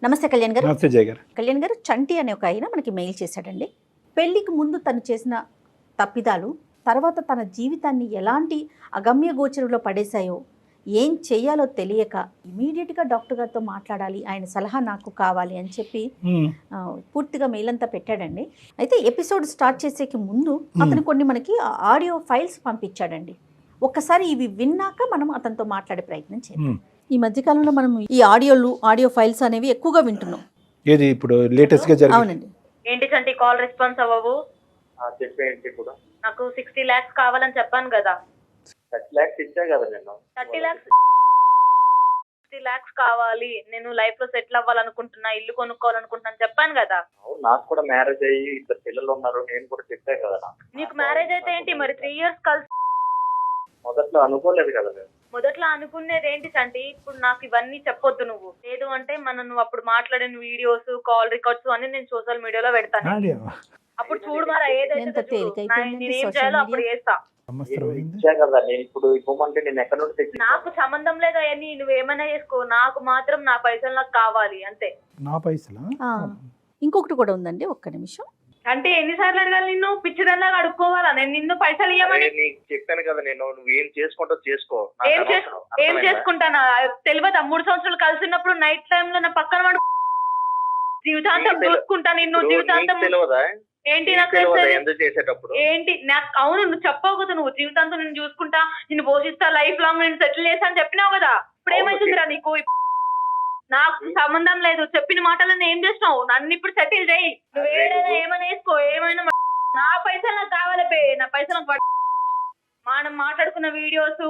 నమస్తే కళ్యాణ్ గారు. నమస్తే జయ గారు. కళ్యాణ్ గారు, చంటి అనే ఒక ఆయన మనకి మెయిల్ చేశాడండి. పెళ్లికి ముందు తను చేసిన తప్పిదాలు తర్వాత తన జీవితాన్ని ఎలాంటి అగమ్య గోచరంలో పడేశాయో, ఏం చేయాలో తెలియక ఇమీడియట్గా డాక్టర్ గారితో మాట్లాడాలి, ఆయన సలహా నాకు కావాలి అని చెప్పి పూర్తిగా మెయిల్ అంతా పెట్టాడండి. అయితే ఎపిసోడ్ స్టార్ట్ చేసేకి ముందు అతను కొన్ని మనకి ఆడియో ఫైల్స్ పంపించాడండి. ఒక్కసారి ఇవి విన్నాక మనం అతనితో మాట్లాడే ప్రయత్నం చేద్దాం. ఈ మధ్యకాలంలో మనం ఈ ఆడియో ఫైల్స్ అనేవి ఎక్కువగా వింటున్నాం. ఏది ఇప్పుడు లేటెస్ట్ గా జరిగింది? అవునండి. ఏంటి చంటి కాల్ రెస్పాన్స్ అవ్వవు? చెప్పేంటి ఇప్పుడు నాకు 60 lakhs కావాలని చెప్పాను కదా. 30 lakhs ఇచ్చా కదా నేను. 30 lakhs కావాలి, నేను లైఫ్ లో సెటిల్ అవ్వాలనుకుంటున్నా, ఇల్లు కొనుక్కోవాలనుకుంటున్నాను చెప్పాను కదా. అవును, నాకు కూడా మ్యారేజ్ అయ్యి ఇద్దరు పిల్లలు ఉన్నారు, నేను కూడా చెప్పా కదా. నీకు మ్యారేజ్ అయితే ఏంటి మరి 3 years కలిసి? మొదట్లో అనుకోలేదు కదా నేను. మొదట్లో అనుకునేది ఏంటి చంటి? ఇప్పుడు నాకు ఇవన్నీ చెప్పొద్దు నువ్వు. లేదు అంటే నువ్వు అప్పుడు మాట్లాడిన వీడియోస్, కాల్ రికార్డ్స్ అన్ని నేను సోషల్ మీడియాలో పెడతాను. అప్పుడు చూడు మరి ఏదైతే నేనేం చేయాలో అప్పుడు చేస్తా. ఇచ్చా కదా నేను. ఇప్పుడు ఇవ్వమంటే నేను ఎక్కడ నుండి తెచ్చి? నాకు సంబంధం లేదు అవన్నీ, నువ్వేమైనా చేసుకో, నాకు మాత్రం నా పైసలు నాకు కావాలి అంతే. నా పైసలా? ఇంకొకటి కూడా ఉందండి, ఒక్క నిమిషం. అంటే ఎన్నిసార్లు అడగాలి నిన్ను? పిచ్చిదల్లా అడుక్కోవాలా నేను నిన్ను పైసలు ఇవ్వమని? నీకు చెప్పాను కదా నేను, నువ్వు ఏం చేసుకుంటావు చేసుకో. ఏం చేసుకుంటానా తెలియదా? 3 సంవత్సరాలు కలిసి ఉన్నప్పుడు నైట్ టైమ్ లో నా పక్కన వాడు జీవితాంతం చూసుకుంటా నిన్ను. జీవితాంతం తెలియదా ఏంటి నాకు ఎందుకు చేసేటప్పుడు? ఏంటి నాకు? అవును, నువ్వు చెప్పావు కదా, నువ్వు జీవితాంతం నేను చూసుకుంటా, నిన్ను పోషిస్తా, లైఫ్ లాంగ్ నేను సెటిల్ చేస్తా అని చెప్పినావు కదా. ఇప్పుడు ఏమైతుందిరా నీకు? నాకు సంబంధం లేదు, చెప్పిన మాటలను ఏం చేసినావు? నన్ను ఇప్పుడు సెటిల్ చేయి, నువ్వు ఏమైనా వేసుకో, ఏమైనా. నా పైసలు నాకు కావాలి బే, నా పైసలు మనం మాట్లాడుకున్న వీడియోస్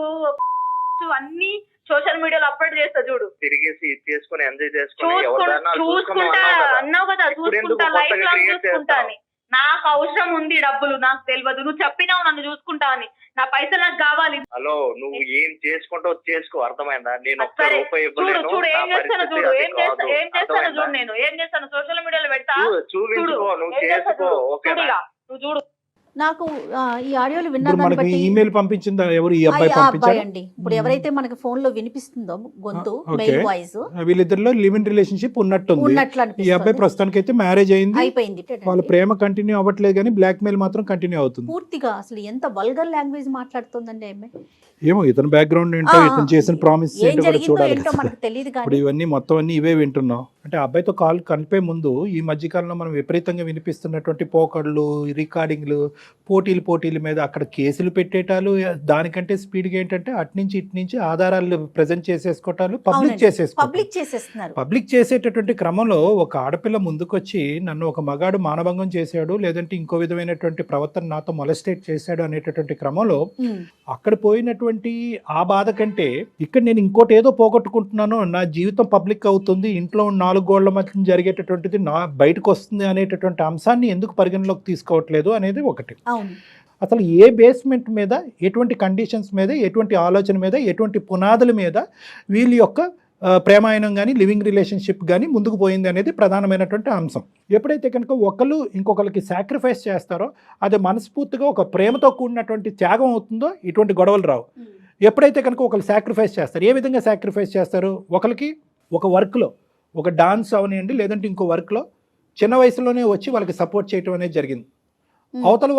అన్ని సోషల్ మీడియాలో అప్లోడ్ చేస్తా చూడు. తిరిగేసి చేసుకుని ఎంజాయ్ చూసుకుంటా అన్నావు కదా, చూసుకుంటా, లైఫ్ లాంగ్ చూసుకుంటా అని. నాకు అవసరం ఉంది డబ్బులు, నాకు తెలియదు. నువ్వు చెప్పినావు నన్ను చూసుకుంటా అని, నా పైసలు నాకు కావాలి. హలో, నువ్వు ఏం చేసుకుంటావు చేసుకో, అర్థమైందా? నేను చూడు ఏం చేస్తాను, చూడు ఏం చేస్తాను చూడు, నేను ఏం చేస్తాను సోషల్ మీడియాలో పెడతా చూడు. నువ్వు చూడు. నాకు ఈ ఆడియోలు విన్నాను. ఈమెయిల్ పంపించిందా? ఎవరు? ఈ అబ్బాయి పంపించారు అండి. ఇప్పుడు ఎవరైతే మనకి ఫోన్ లో వినిపిస్తుందో గొంతు, మెయిల్ వాయిస్, వీళ్ళిద్దరిలో లివ్ ఇన్ రిలేషన్షిప్ ఉన్నట్టుంది. ఈ అబ్బాయి ప్రస్తుతానికి అయితే మ్యారేజ్ అయిపోయింది. వాళ్ళ ప్రేమ కంటిన్యూ అవ్వట్లేదు కానీ బ్లాక్ మెయిల్ మాత్రం కంటిన్యూ అవుతుంది పూర్తిగా. అసలు ఎంత వల్గర్ లాంగ్వేజ్ మాట్లాడుతుందండి ఆమె. ఏమో ఇతని బ్యాక్గ్రౌండ్ ఏంటో, ఇతను చేసిన ప్రామిస్ ఏంటో కూడా చూడాలి. ఇప్పుడు ఇవన్నీ మొత్తం అన్ని ఇవే వింటున్నాం. అంటే అబ్బాయితో కాల్ కలిపే ముందు ఈ మధ్యకాలంలో మనం విపరీతంగా వినిపిస్తున్నటువంటి పోకళ్ళు, రికార్డింగ్లు, పోటీల మీద అక్కడ కేసులు పెట్టేటాలు, దానికంటే స్పీడ్గా ఏంటంటే అట్నుంచి ఇట్నుంచి ఆధారాలు ప్రజెంట్ చేసేసుకోవటాలు, పబ్లిక్ చేసేటటువంటి క్రమంలో ఒక ఆడపిల్ల ముందుకొచ్చి నన్ను ఒక మగాడు మానభంగం చేశాడు, లేదంటే ఇంకో విధమైనటువంటి ప్రవర్తన నాతో మొలస్టేట్ చేశాడు అనేటటువంటి క్రమంలో అక్కడ పోయినటువంటి ఆ బాధ కంటే ఇక్కడ నేను ఇంకోటి ఏదో పోగొట్టుకుంటున్నాను, నా జీవితం పబ్లిక్ అవుతుంది, ఇంట్లో 4 గోళ్ల మధ్య జరిగేటటువంటిది నా బయటకు వస్తుంది అనేటటువంటి అంశాన్ని ఎందుకు పరిగణలోకి తీసుకోవట్లేదు అనేది ఒకటి. అసలు ఏ బేస్మెంట్ మీద, ఎటువంటి కండిషన్స్ మీద, ఎటువంటి ఆలోచన మీద, ఎటువంటి పునాదుల మీద వీళ్ళ యొక్క ప్రేమాయణం కానీ లివింగ్ రిలేషన్షిప్ కానీ ముందుకు పోయింది అనేది ప్రధానమైనటువంటి అంశం. ఎప్పుడైతే కనుక ఒకళ్ళు ఇంకొకరికి సాక్రిఫైస్ చేస్తారో అది మనస్ఫూర్తిగా ఒక ప్రేమతో కూడినటువంటి త్యాగం అవుతుందో ఇటువంటి గొడవలు రావు. ఎప్పుడైతే కనుక ఒకళ్ళు సాక్రిఫైస్ చేస్తారు, ఏ విధంగా సాక్రిఫైస్ చేస్తారు? ఒకరికి ఒక వర్క్లో, ఒక డాన్స్ అవనివ్వండి, లేదంటే ఇంకో వర్క్లో చిన్న వయసులోనే వచ్చి వాళ్ళకి సపోర్ట్ చేయడం అనేది జరిగింది. అవతల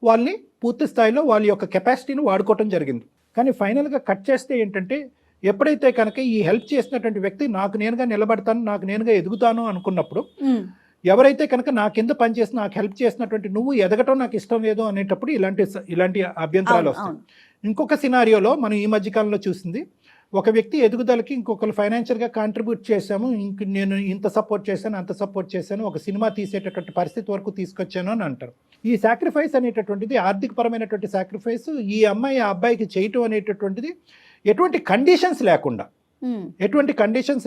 వాళ్ళని పూర్తి స్థాయిలో వాళ్ళ యొక్క కెపాసిటీని వాడుకోవటం జరిగింది. కానీ ఫైనల్గా కట్ చేస్తే ఏంటంటే, ఎప్పుడైతే కనుక ఈ హెల్ప్ చేసినటువంటి వ్యక్తి నాకు నేనుగా నిలబడతాను, నాకు నేనుగా ఎదుగుతాను అనుకున్నప్పుడు, ఎవరైతే కనుక నా కింద పనిచేసి నాకు హెల్ప్ చేసినటువంటి నువ్వు ఎదగటం నాకు ఇష్టం లేదు అనేటప్పుడు ఇలాంటి అభ్యంతరాలు వస్తాయి. ఇంకొక సినారియోలో మనం ఈ మధ్యకాలంలో చూసింది, ఒక వ్యక్తి ఎదుగుదలకి ఇంకొకరు ఫైనాన్షియల్గా కాంట్రిబ్యూట్ చేశాము, నేను ఇంత సపోర్ట్ చేశాను, అంత సపోర్ట్ చేశాను, ఒక సినిమా తీసేటటువంటి పరిస్థితి వరకు తీసుకొచ్చాను అని అంటారు. ఈ సాక్రిఫైస్ అనేటటువంటిది ఆర్థికపరమైనటువంటి సాక్రిఫైస్ ఈ అమ్మాయి ఆ అబ్బాయికి చేయటం అనేటటువంటిది ఎటువంటి కండిషన్స్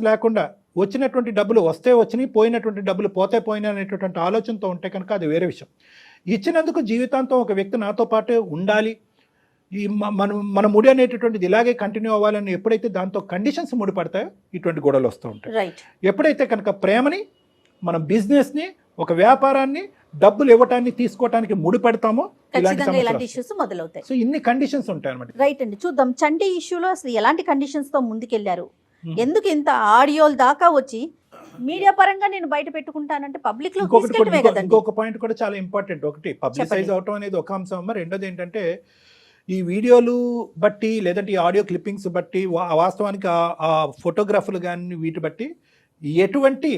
లేకుండా వచ్చినటువంటి డబ్బులు వస్తే వచ్చినాయి, పోయినటువంటి డబ్బులు పోతే పోయినాయి అనేటటువంటి ఆలోచనతో ఉంటే కనుక అది వేరే విషయం. ఇచ్చినందుకు జీవితాంతం ఒక వ్యక్తి నాతో పాటు ఉండాలి, ఈ మన ముడి అనేటటువంటిది ఇలాగే కంటిన్యూ అవ్వాలని ఎప్పుడైతే దాంతో కండిషన్స్ ముడిపడతాయో ఇటువంటి గొడవలు వస్తూ ఉంటాయి. ఎప్పుడైతే కనుక ప్రేమని, మన బిజినెస్ని, ఒక వ్యాపారాన్ని, డబ్బులు ఇవ్వటాన్ని తీసుకోవటానికి ముడిపెడతామో ఇలాంటి ఇష్యూస్ మొదలవుతాయి. సో ఇన్ని కండిషన్స్ ఉంటాయి అన్నమాట. రైట్ అండి, చూద్దాం చంటి ఇష్యూలో అసలు ఎలాంటి కండిషన్స్ తో ముందుకెళ్లారు, ఎందుకు ఇంత ఆడియోల దాకా వచ్చి మీడియా పరంగా నేను బయట పెట్టుకుంటానంటే పబ్లిక్ లో ఇంకొకటి తీసుకెళ్ళటమే కూడా కదండి. ఇంకొక పాయింట్ కూడా చాలా ఇంపార్టెంట్. ఒకటి పబ్లిసైజ్ చెప్పండి. అవటం అనేది ఒక అంశం అమ్మ. రెండోది ఏంటంటే ఈ వీడియోలు బట్టి లేదంటే ఈ ఆడియో క్లిప్పింగ్స్ బట్టి వాస్తవానికి ఆ ఫోటోగ్రాఫర్లు కానీ వీటి బట్టి ఎటువంటి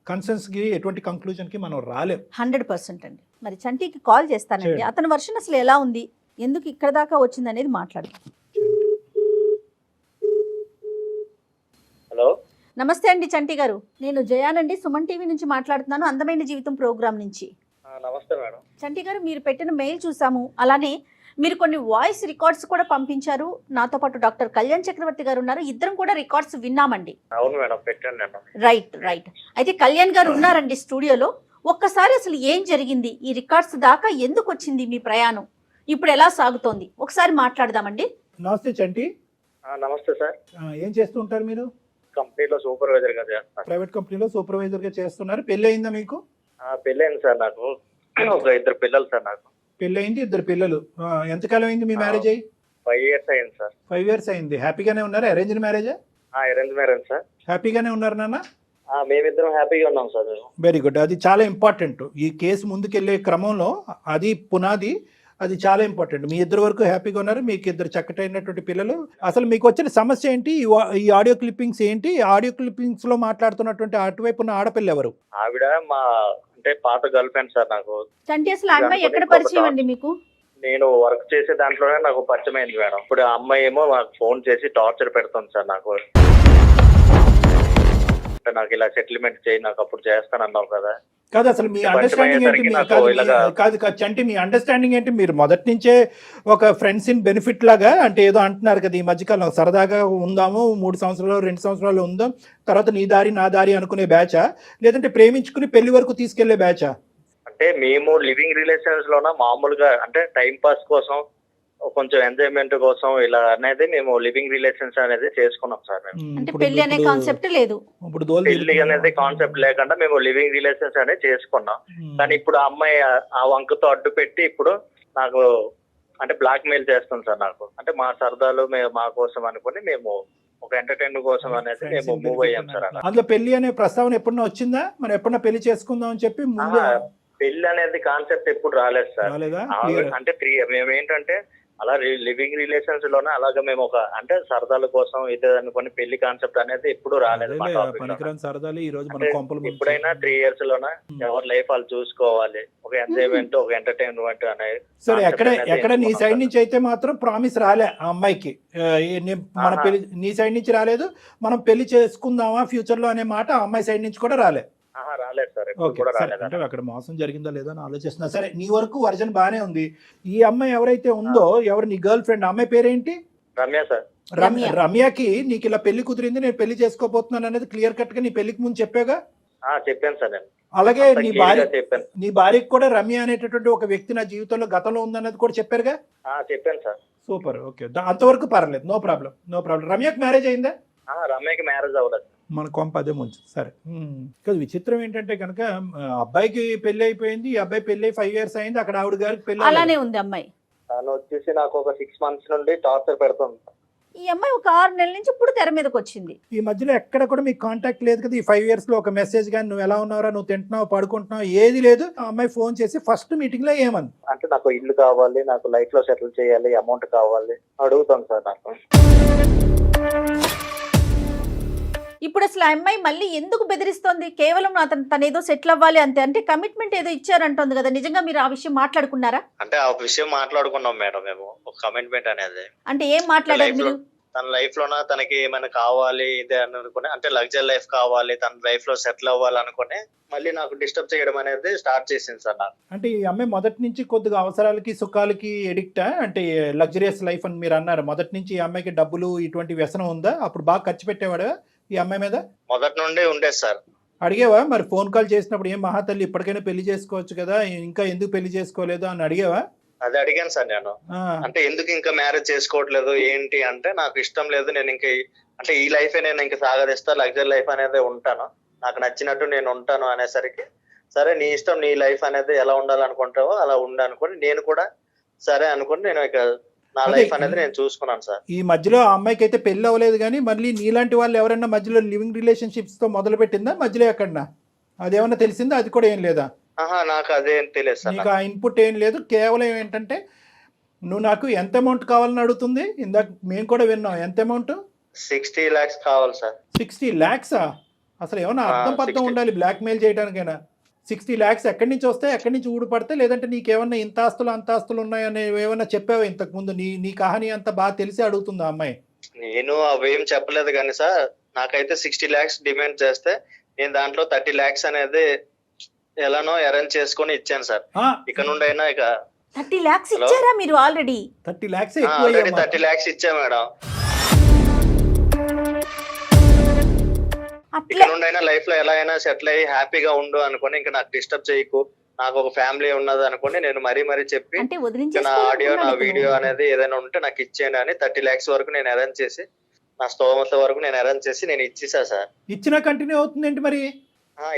కన్సెన్స్కి ఎటువంటి కంక్లూజన్కి మనం రాలేం. 100% అండి. మరి చంటికి కాల్ చేస్తానండి, చేయండి. అతని వర్షన్ అసలు ఎలా ఉంది, ఎందుకు ఇక్కడ దాకా వచ్చింది అనేది మాట్లాడదాం. హలో, నమస్తే అండి చంటి గారు, నేను జయానండి, సుమన్ టీవీ నుంచి మాట్లాడుతున్నాను, అందమైన జీవితం ప్రోగ్రామ్ నుంచి. నమస్తే మేడం. చంటి గారు, మీరు పెట్టిన మెయిల్ చూసాము, అలానే మీరు కొన్ని వాయిస్ రికార్డ్స్ కూడా పంపించారు. నాతో పాటు డాక్టర్ కళ్యాణ్ చక్రవర్తి గారు ఉన్నారు, ఇద్దరం కూడా రికార్డ్స్ విన్నామండి. అవును మేడం, పెట్టండి నేను. రైట్. అయితే కళ్యాణ్ గారు ఉన్నారండి స్టూడియోలో. ఒక్కసారి అసలు ఏం జరిగింది, ఈ రికార్డ్స్ దాకా ఎందుకు వచ్చింది మీ ప్రయాణం, ఇప్పుడు ఎలా సాగుతోంది, ఒకసారి మాట్లాడదామండి. నమస్తే చంటి. నమస్తే సార్. ఏం చేస్తూ ఉంటారు మీరు? కంపెనీలో సూపర్వైజర్ గా చేస్తాను. ప్రైవేట్ కంపెనీలో సూపర్వైజర్గా చేస్తున్నారు. పెళ్ళి అయిందా మీకు? పెళ్ళైంది సార్, నాకు ఒక 2 పిల్లలు సార్. నాకు పెళ్ళి అయింది, 2 పిల్లలు. ఎంతకాలం అయింది మీ మ్యారేజ్ అయ్యి? 5 years అయింది సార్. 5 years అయింది. హ్యాపీగానే ఉన్నారు? అరేంజ్డ్ మ్యారేజా? Arrange marriage sir. హ్యాపీగానే ఉన్నారు నాన్న? మేమిద్దరం హ్యాపీగా ఉన్నాం సార్. మేము వెరీ గుడ్. అది చాలా ఇంపార్టెంట్. ఈ కేసు ముందుకెళ్లే క్రమంలో అది పునాది, అది చాలా ఇంపార్టెంట్. మీ ఇద్దరు వరకు హ్యాపీగా ఉన్నారు, మీకు 2 చక్కటైనటువంటి పిల్లలు. అసలు మీకు వచ్చిన సమస్య ఏంటి? ఈ ఆడియో క్లిప్పింగ్స్ ఏంటి? ఆడియో క్లిప్పింగ్స్ లో మాట్లాడుతున్నటువంటి అటువైపు ఉన్న ఆడపిల్ల ఎవరు? ఆవిడ మా అంటే పాత గర్ల్ ఫ్రెండ్ సార్. నాకు చంటి, అసలు ఆ అమ్మాయి ఎక్కడ పరిచయం అండి మీకు? నేను వర్క్ చేసే దాంట్లోనే నాకు పరిచయం అయింది మేడం. ఇప్పుడు ఆ అమ్మాయి ఏమో నాకు ఫోన్ చేసి టార్చర్ పెడుతుంది సార్. నాకు నాకు ఇలా సెటిల్మెంట్ చేయి, నాకు అప్పుడు చేస్తానన్నావు కదా. కాదు, అసలు మీ అండర్స్టాండింగ్ ఏంటి? కాదు చంటి, మీ అండర్స్టాండింగ్ ఏంటి? మీరు మొదటి నుంచే ఒక ఫ్రెండ్స్ ఇన్ బెనిఫిట్ లాగా అంటే ఏదో అంటున్నారు కదా, ఈ మధ్యకాలం సరదాగా ఉందాము, 3 సంవత్సరాలు 2 సంవత్సరాలు ఉందాం, తర్వాత నీ దారి నా దారి అనుకునే బ్యాచా, లేదంటే ప్రేమించుకుని పెళ్లి వరకు తీసుకెళ్లే బ్యాచా? అంటే మేము లివింగ్ రిలేషన్స్ లోన మామూలుగా అంటే టైం పాస్ కోసం, కొంచెం ఎంజాయ్మెంట్ కోసం ఇలా అనేది మేము లివింగ్ రిలేషన్స్ అనేది చేసుకున్నాం సార్. మేము అంటే పెళ్లి అనే కాన్సెప్ట్ లేదు, పెళ్లి అనేది కాన్సెప్ట్ లేకుండా మేము లివింగ్ రిలేషన్స్ అనేది చేసుకున్నాం. కానీ ఇప్పుడు ఆ అమ్మాయి ఆ వంకతో అడ్డు పెట్టి ఇప్పుడు నాకు అంటే బ్లాక్ మెయిల్ చేస్తుంది సార్. నాకు అంటే మా సరదాలు మా కోసం అనుకుని మేము ఒక ఎంటర్టైన్మెంట్ కోసం అనేది మేము మూవ్ అయ్యాం సార్. అలా అందులో పెళ్లి అనే ప్రస్తావన ఎప్పుడన్నా వచ్చిందా? మరి ఎప్పుడన్నా పెళ్లి చేసుకుందాం అని చెప్పి ముందు పెళ్లి అనేది కాన్సెప్ట్ ఎప్పుడు రాలేదు సార్. రాలేదా? అంటే మేము ఏంటంటే అలా లివింగ్ రిలేషన్స్ లోనే అలాగే మేము ఒక అంటే సరదాల కోసం ఇది అనుకుని పెళ్లి కాన్సెప్ట్ అనేది ఎప్పుడు రాలేదు. పనికిరాని సరదాలు ఈ రోజు మన కొంపలు. ఎప్పుడైనా 3 years లోనే ఎవరి లైఫ్ వాళ్ళు చూసుకోవాలి, ఒక ఎంజాయ్మెంట్ ఒక ఎంటర్టైన్మెంట్ అనేది. సరే, ఎక్కడ నీ సైడ్ నుంచి అయితే మాత్రం ప్రామిస్ రాలే ఆ అమ్మాయికి, మన పెళ్లి నీ సైడ్ నుంచి రాలేదు, మనం పెళ్లి చేసుకుందామా ఫ్యూచర్ లో అనే మాట ఆ అమ్మాయి సైడ్ నుంచి కూడా రాలే? రాలేదు సార్. అంటే అక్కడ మోసం జరిగిందా లేదా అని ఆలోచిస్తున్నా. సరే, నీ వరకు వర్జన్ బానే ఉంది. ఈ అమ్మాయి ఎవరైతే ఉందో, ఎవరు నీ గర్ల్ ఫ్రెండ్, అమ్మాయి పేరేంటి? రమ్య సార్. రమ్యకి నీకు ఇలా పెళ్లి కుదిరింది, నేను పెళ్లి చేసుకోబోతున్నాను అనేది క్లియర్ కట్ గా నీ పెళ్లికి ముందు చెప్పాగా? చెప్పాను సార్ నేను. అలాగే నీ భార్యకి కూడా రమ్య అనేటటువంటి ఒక వ్యక్తి నా జీవితంలో గతంలో ఉందన్నది కూడా చెప్పారుగా? చెప్పాను సార్. సూపర్, ఓకే, అంతవరకు పర్లేదు, నో ప్రాబ్లం. రమ్యకి మ్యారేజ్ అయిందా? రమ్యకి మ్యారేజ్ అవ్వలేదు. మన కొంప అదే ముంచు. సరే, కాదు, విచిత్రం ఏంటంటే కనుక అబ్బాయికి పెళ్లి అయిపోయింది, ఈ అబ్బాయి పెళ్లి 5 years అయింది, అక్కడ ఆవిడ గారికి పెళ్లి అలానే ఉంది. అమ్మాయి తను వచ్చేసి నాకు ఒక 6 months నుండి టార్చర్ పెడుతుంది. ఈ అమ్మాయి ఒక 6 నెలల నుంచి ఇప్పుడు తెర మీదకి వచ్చింది. ఈ మధ్యలో ఎక్కడ కూడా మీకు కాంటాక్ట్ లేదు కదా? ఈ 5 years లో ఒక మెసేజ్ కానీ, నువ్వు ఎలా ఉన్నావురా, నువ్వు తింటున్నావు, పడుకుంటున్నావు, ఏది లేదు. ఆ అమ్మాయి ఫోన్ చేసి ఫస్ట్ మీటింగ్ లో ఏమంది? అంటే నాకు ఇల్లు కావాలి, నాకు లైఫ్ లో సెటిల్ చేయాలి, అమౌంట్ కావాలి అడుగుతాను సార్. నాకు ఇప్పుడు అసలు ఆ అమ్మాయి మళ్ళీ ఎందుకు బెదిరిస్తోంది? కేవలం తను ఏదో సెటిల్ అవ్వాలి అంతే, అంటే కమిట్మెంట్ ఏదో ఇచ్చారంటోంది కదా, నిజంగా మీరు ఆ విషయం మాట్లాడుకున్నారా? అంటే ఆ విషయం మాట్లాడుకున్నాం మేడం మేము, ఒక కమిట్మెంట్ అనేది. అంటే ఏం మాట్లాడారు మీరు? తన లైఫ్ లోన తనకి ఏమైనా కావాలి ఇదే అనుకుని, అంటే లగ్జరీ లైఫ్ కావాలి, తన లైఫ్ లో సెటిల్ అవ్వాలి అనుకుని మళ్ళీ నాకు డిస్టర్బ్ చేయడం అనేది స్టార్ట్ చేసింది సార్. నాకు అంటే ఈ అమ్మాయి మొదటి నుంచి కొద్దిగా అవసరాలకి సుఖాలకి ఎడిక్టా? అంటే లగ్జరియస్ లైఫ్ అని మీరు అన్నారు, మొదటి నుంచి ఈ అమ్మాయికి డబ్బులు ఇటువంటి వ్యసనం ఉందా? అప్పుడు బాగా ఖర్చు పెట్టేవాడు ఈ అమ్మాయి మీద? మొదటి నుండి ఉండేది సార్. అడిగేవా మరి? ఫోన్ కాల్ చేసినప్పుడు ఏం మహాతల్లి ఇప్పటికైనా పెళ్లి చేసుకోవచ్చు కదా, ఇంకా ఎందుకు పెళ్లి చేసుకోలేదు అని అడిగేవా? అది అడిగాను సార్ నేను. అంటే ఎందుకు ఇంకా మ్యారేజ్ చేసుకోవట్లేదు ఏంటి అంటే, నాకు ఇష్టం లేదు, నేను ఇంకా అంటే ఈ లైఫ్ నేను ఇంకా సాగదిస్తా, లగ్జరీ లైఫ్ అనేది ఉంటాను, నాకు నచ్చినట్టు నేను ఉంటాను అనేసరికి, సరే నీ ఇష్టం, నీ లైఫ్ అనేది ఎలా ఉండాలనుకుంటావో అలా ఉండనుకుని నేను కూడా సరే అనుకుని నేను ఇక నా అదే లైఫ్ అనేది నేను చూసుకున్నాను సార్. ఈ మధ్యలో ఆ అమ్మాయికి అయితే పెళ్లి అవ్వలేదు, కానీ మళ్ళీ నీలాంటి వాళ్ళు ఎవరైనా మధ్యలో లివింగ్ రిలేషన్షిప్స్ తో మొదలు పెట్టిందా మధ్యలో ఎక్కడన్నా? అదేమన్నా తెలిసిందా? అది కూడా ఏం లేదా? నాకు అదేం తెలియదు సార్. నీకు ఆ ఇన్పుట్ ఏం లేదు, కేవలం ఏంటంటే నువ్వు నాకు ఎంత అమౌంట్ కావాలని అడుగుతుంది. ఇందాక మేము కూడా విన్నాం, ఎంత అమౌంట్? 60 lakhs కావాలి సార్. 60 lakhs? అసలు ఏమన్నా అర్థం పర్థం 60. ఉండాలి బ్లాక్ మెయిల్ చేయడానికైనా. 60 lakhs ఎక్కడి నుంచి వస్తాయి, ఎక్కడి నుంచి ఊడిపడతాయి? లేదంటే నీకేమన్నా ఇంత ఆస్తులు అంత ఆస్తులు ఉన్నాయని ఏమన్నా చెప్పావా ఇంతకు ముందు? నీ కహాని అంతా బాగా తెలిసి అడుగుతుంది ఆ అమ్మాయి. నేను అవేం చెప్పలేదు కానీ సార్, నాకైతే 60 lakhs డిమాండ్ చేస్తే నేను దాంట్లో 30 lakhs అనేది ఎలానో అరేంజ్ చేసుకొని ఇచ్చాను సార్. ఇక నుండి అయినా ఇక 30 lakhs ఇచ్చారా మీరు ఆల్రెడీ? 30 lakhs ఆల్రెడీ 30 lakhs ఇచ్చా మేడం. ఇక నుండి అయినా లైఫ్ లో ఎలా అయినా సెటిల్ అయ్యి హ్యాపీగా ఉండు అనుకుని, ఇంకా నాకు డిస్టర్బ్ చేయకు, నాకు ఒక ఫ్యామిలీ ఉన్నది అనుకుని నేను మరీ చెప్పి అంటే నా ఆడియో నా వీడియో అనేది ఏదైనా ఉంటే నాకు ఇచ్చేయండి అని 30 lakhs వరకు నేను అరేంజ్ చేసి, నా స్తోమత వరకు నేను అరేంజ్ చేసి నేను ఇచ్చేసా సార్. ఇచ్చినా కంటిన్యూ అవుతుంది ఏంటి మరి?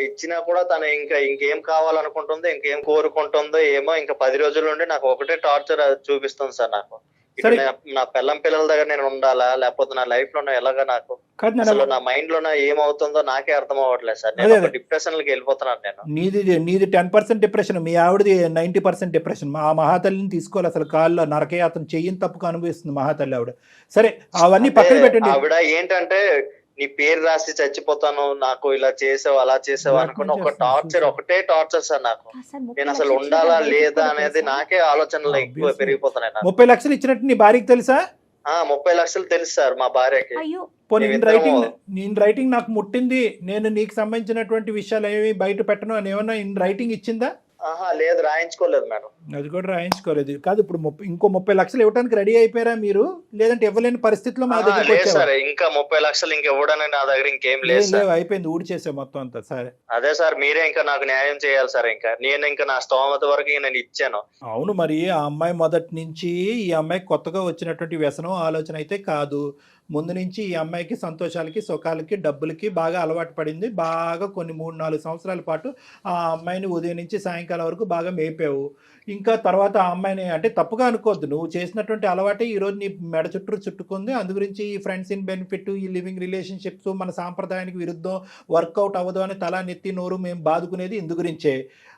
ఇచ్చినా కూడా తను ఇంకేం కావాలనుకుంటుందో, ఇంకేం కోరుకుంటుందో ఏమో, ఇంకా 10 రోజుల నుండి నాకు ఒకటే టార్చర్ చూపిస్తుంది సార్. నాకు నా పిల్లల దగ్గర నేను ఉండాలా, లేకపోతే నా లైఫ్ లో ఎలాగా, నాకు అసలు నా మైండ్ లో ఏమవుతుందో నాకే అర్థం అవ్వట్లేదు సార్. నేను డిప్రెషన్ లోకి వెళ్ళిపోతున్నాను నేను. నీది 10% డిప్రెషన్, మీ ఆవిడది 90% డిప్రెషన్. మా మహాతల్లిని తీసుకోవాలి అసలు, కాళ్ళు నరకయాతన చెయ్యిని తప్పుకు అనుభవిస్తుంది మహాతల్లి ఆవిడ. సరే అవన్నీ పక్కన పెట్టండి. ఆవిడ ఏంటంటే నీ పేరు రాసి చచ్చిపోతాను, నాకు ఇలా చేసావు అలా చేసావు అనుకుని ఒకటే టార్చర్ సార్ నాకు. నేను అసలు ఉండాలా లేదా అనేది నాకే ఆలోచనలు ఎక్కువ పెరిగిపోతున్నాయి. 30 లక్షలు ఇచ్చినట్టు నీ భార్యకి తెలుసా? 30 లక్షలు తెలుసు సార్ మా భార్యకి. నేను రైటింగ్ నాకు ముట్టింది, నేను నీకు సంబంధించినటువంటి విషయాలు ఏమి బయట పెట్టను అని ఏమన్నా ఇన్ రైటింగ్ ఇచ్చిందా? లేదు, రాయించుకోలేదు మేడం. అది కూడా రాయించుకోలేదు. కాదు, ఇప్పుడు ఇంకో 30 లక్షలు ఇవ్వడానికి రెడీ అయిపోయారా మీరు? లేదంటే ఇవ్వలేని పరిస్థితిలో మా దగ్గర ఇంకా 30 లక్షలు ఇంక ఇవ్వడానికి నా దగ్గర ఇంకేం లేదు, అయిపోయింది, ఊడి చేసే మొత్తం అంతా. సరే అదే సార్, మీరే ఇంకా నాకు న్యాయం చేయాలి సార్. ఇంకా నా స్తోమత వరకు నేను ఇచ్చాను. అవును, మరి ఆ అమ్మాయి మొదటి నుంచి ఈ అమ్మాయి కొత్తగా వచ్చినటువంటి వ్యసనం ఆలోచన అయితే కాదు. ముందు నుంచి ఈ అమ్మాయికి సంతోషాలకి, సుఖాలకి, డబ్బులకి బాగా అలవాటు పడింది. బాగా కొన్ని 3-4 సంవత్సరాల పాటు ఆ అమ్మాయిని ఉదయం నుంచి సాయంకాలం వరకు బాగా మేపావు. ఇంకా తర్వాత ఆ అమ్మాయిని, అంటే తప్పుగా అనుకోవద్దు, నువ్వు చేసినటువంటి అలవాటే ఈరోజు నీ మెడ చుట్టుకుంది. అందు గురించి ఈ ఫ్రెండ్స్ ఇన్ బెనిఫిట్, ఈ లివింగ్ రిలేషన్షిప్స్ మన సాంప్రదాయానికి విరుద్ధం, వర్కౌట్ అవ్వదు అని తల నెత్తి నోరు మేము బాదుకునేది ఇందు గురించే.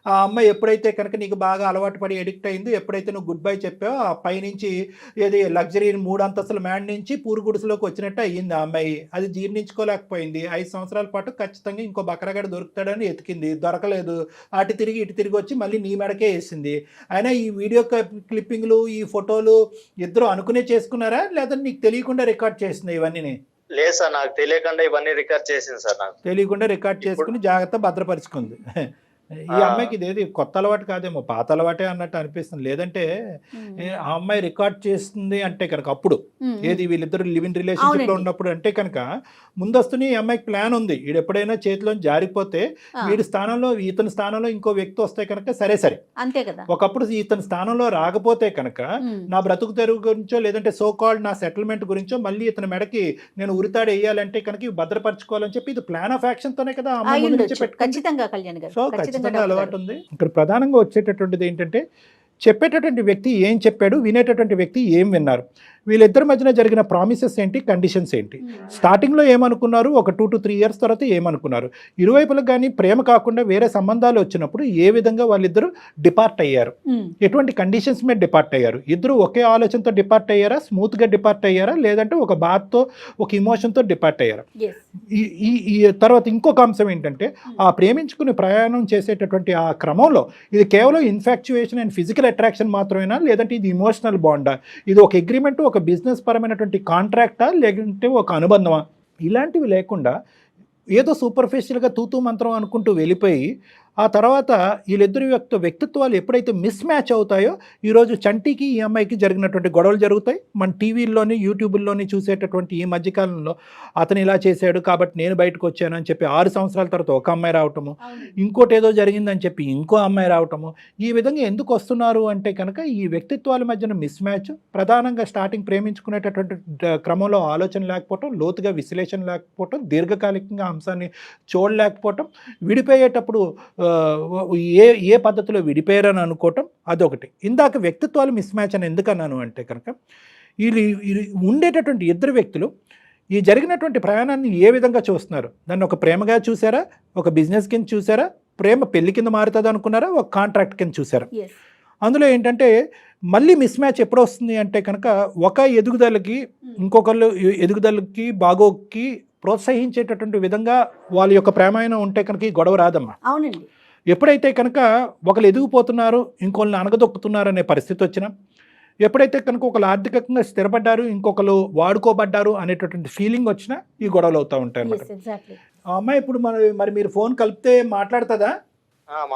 ఆ అమ్మాయి ఎప్పుడైతే కనుక నీకు బాగా అలవాటు పడి ఎడిక్ట్ అయిందో, ఎప్పుడైతే నువ్వు గుడ్ బై చెప్పావో, ఆ పైనుంచి ఏది లగ్జరీ 3 అంతస్తుల మ్యాన్ నుంచి పూరుగుడిసలోకి వచ్చినట్టు అయ్యింది ఆ అమ్మాయి. అది జీర్ణించుకోలేకపోయింది. 5 సంవత్సరాల పాటు ఖచ్చితంగా ఇంకో బకరగాడు దొరుకుతాడని ఎతికింది, దొరకలేదు. అటు తిరిగి ఇటు తిరిగి వచ్చి మళ్ళీ నీ మెడకే వేసింది. అయినా ఈ వీడియో క్లిప్పింగ్లు, ఈ ఫోటోలు ఇద్దరు అనుకునే చేసుకున్నారా, లేదా నీకు తెలియకుండా రికార్డ్ చేసింది ఇవన్నీ? లేదు సార్, నాకు తెలియకుండా ఇవన్నీ రికార్డ్ చేసింది సార్. నాకు తెలియకుండా రికార్డ్ చేసుకుని జాగ్రత్త భద్రపరుచుకుంది. ఈ అమ్మాయికి ఇదేది కొత్త అలవాటు కాదేమో, పాత అలవాటే అన్నట్టు అనిపిస్తుంది. లేదంటే ఆ అమ్మాయి రికార్డ్ చేస్తుంది అంటే కనుక అప్పుడు ఏది వీళ్ళిద్దరు లివింగ్ రిలేషన్షిప్ లో ఉన్నప్పుడు అంటే కనుక ముందస్తుని ఈ అమ్మాయికి ప్లాన్ ఉంది. వీడు ఎప్పుడైనా చేతిలో జారిపోతే వీడి స్థానంలో, ఇతని స్థానంలో ఇంకో వ్యక్తి వస్తే కనుక సరే అంతే కదా. ఒకప్పుడు ఇతని స్థానంలో రాకపోతే కనుక నా బ్రతుకు తెరువు గురించో, లేదంటే సో కాల్డ్ నా సెటిల్మెంట్ గురించో మళ్ళీ ఇతని మెడకి నేను ఉరితాడు వేయాలంటే కనుక భద్రపరచుకోవాలని చెప్పి ఇది ప్లాన్ ఆఫ్ యాక్షన్ తోనే కదా ఖచ్చితంగా కళ్యాణ్ గారు. సో ఖచ్చితంగా అలవాటు ఉంది. ఇక్కడ ప్రధానంగా వచ్చేటటువంటిది ఏంటంటే, చెప్పేటటువంటి వ్యక్తి ఏం చెప్పాడు, వినేటటువంటి వ్యక్తి ఏం విన్నారు, వీళ్ళిద్దరి మధ్యన జరిగిన ప్రామిసెస్ ఏంటి, కండిషన్స్ ఏంటి, స్టార్టింగ్లో ఏమనుకున్నారు, ఒక 2 to 3 years తర్వాత ఏమనుకున్నారు, ఇరువైపులకు కానీ ప్రేమ కాకుండా వేరే సంబంధాలు వచ్చినప్పుడు ఏ విధంగా వాళ్ళిద్దరూ డిపార్ట్ అయ్యారు, ఎటువంటి కండిషన్స్ మీద డిపార్ట్ అయ్యారు, ఇద్దరు ఒకే ఆలోచనతో డిపార్ట్ అయ్యారా, స్మూత్గా డిపార్ట్ అయ్యారా, లేదంటే ఒక బాధతో ఒక ఇమోషన్తో డిపార్ట్ అయ్యారా. ఈ తర్వాత ఇంకొక అంశం ఏంటంటే, ఆ ప్రేమించుకుని ప్రయాణం చేసేటటువంటి ఆ క్రమంలో ఇది కేవలం ఇన్ఫాక్చుయేషన్ అండ్ ఫిజికల్ అట్రాక్షన్ మాత్రమేనా, లేదంటే ఇది ఇమోషనల్ బాండా, ఇది ఒక అగ్రిమెంట్, ఒక బిజినెస్ పరమైనటువంటి కాంట్రాక్టా, లేదంటే ఒక అనుబంధమా, ఇలాంటివి లేకుండా ఏదో సూపర్ఫిషియల్గా తూతూ మంత్రం అనుకుంటూ వెళ్ళిపోయి ఆ తర్వాత వీళ్ళిద్దరి వ్యక్తిత్వాలు ఎప్పుడైతే మిస్ మ్యాచ్ అవుతాయో, ఈరోజు చంటికి ఈ అమ్మాయికి జరిగినటువంటి గొడవలు జరుగుతాయి. మన టీవీల్లోని యూట్యూబుల్లోని చూసేటటువంటి ఈ మధ్యకాలంలో అతను ఇలా చేశాడు కాబట్టి నేను బయటకు వచ్చాను అని చెప్పి 6 సంవత్సరాల తర్వాత ఒక అమ్మాయి రావటము, ఇంకోటి ఏదో జరిగిందని చెప్పి ఇంకో అమ్మాయి రావటము, ఈ విధంగా ఎందుకు వస్తున్నారు అంటే కనుక ఈ వ్యక్తిత్వాల మధ్యన మిస్ మ్యాచ్, ప్రధానంగా స్టార్టింగ్ ప్రేమించుకునేటటువంటి క్రమంలో ఆలోచన లేకపోవటం, లోతుగా విశ్లేషణ లేకపోవటం, దీర్ఘకాలికంగా అంశాన్ని చూడలేకపోవటం, విడిపోయేటప్పుడు ఏ పద్ధతిలో విడిపోయారని అనుకోవటం అదొకటి. ఇందాక వ్యక్తిత్వాలు మిస్ మ్యాచ్ అని ఎందుకన్నాను అంటే కనుక వీళ్ళు ఉండేటటువంటి ఇద్దరు వ్యక్తులు ఈ జరిగినటువంటి ప్రయాణాన్ని ఏ విధంగా చూస్తున్నారు? దాన్ని ఒక ప్రేమగా చూసారా, ఒక బిజినెస్ కింద చూసారా, ప్రేమ పెళ్లి కింద మారుతుంది అనుకున్నారా, ఒక కాంట్రాక్ట్ కింద చూసారా? అందులో ఏంటంటే మళ్ళీ మిస్ మ్యాచ్ ఎప్పుడు వస్తుంది అంటే కనుక ఒక ఎదుగుదలకి ఇంకొకళ్ళు ఎదుగుదలకి బాగోకి ప్రోత్సహించేటటువంటి విధంగా వాళ్ళ యొక్క ప్రేమాయణం ఉంటే కనుక ఈ గొడవ రాదమ్మా. అవునండి. ఎప్పుడైతే కనుక ఒకళ్ళు ఎదిగిపోతున్నారు ఇంకొకరిని అనగదొక్కుతున్నారు అనే పరిస్థితి వచ్చినా, ఎప్పుడైతే కనుక ఒకళ్ళు ఆర్థికంగా స్థిరపడ్డారు ఇంకొకరు వాడుకోబడ్డారు అనేటటువంటి ఫీలింగ్ వచ్చినా ఈ గొడవలు అవుతూ ఉంటాయి అన్నమాట. ఆ అమ్మాయి ఇప్పుడు మరి మీరు ఫోన్ కలిపితే మాట్లాడుతుందా?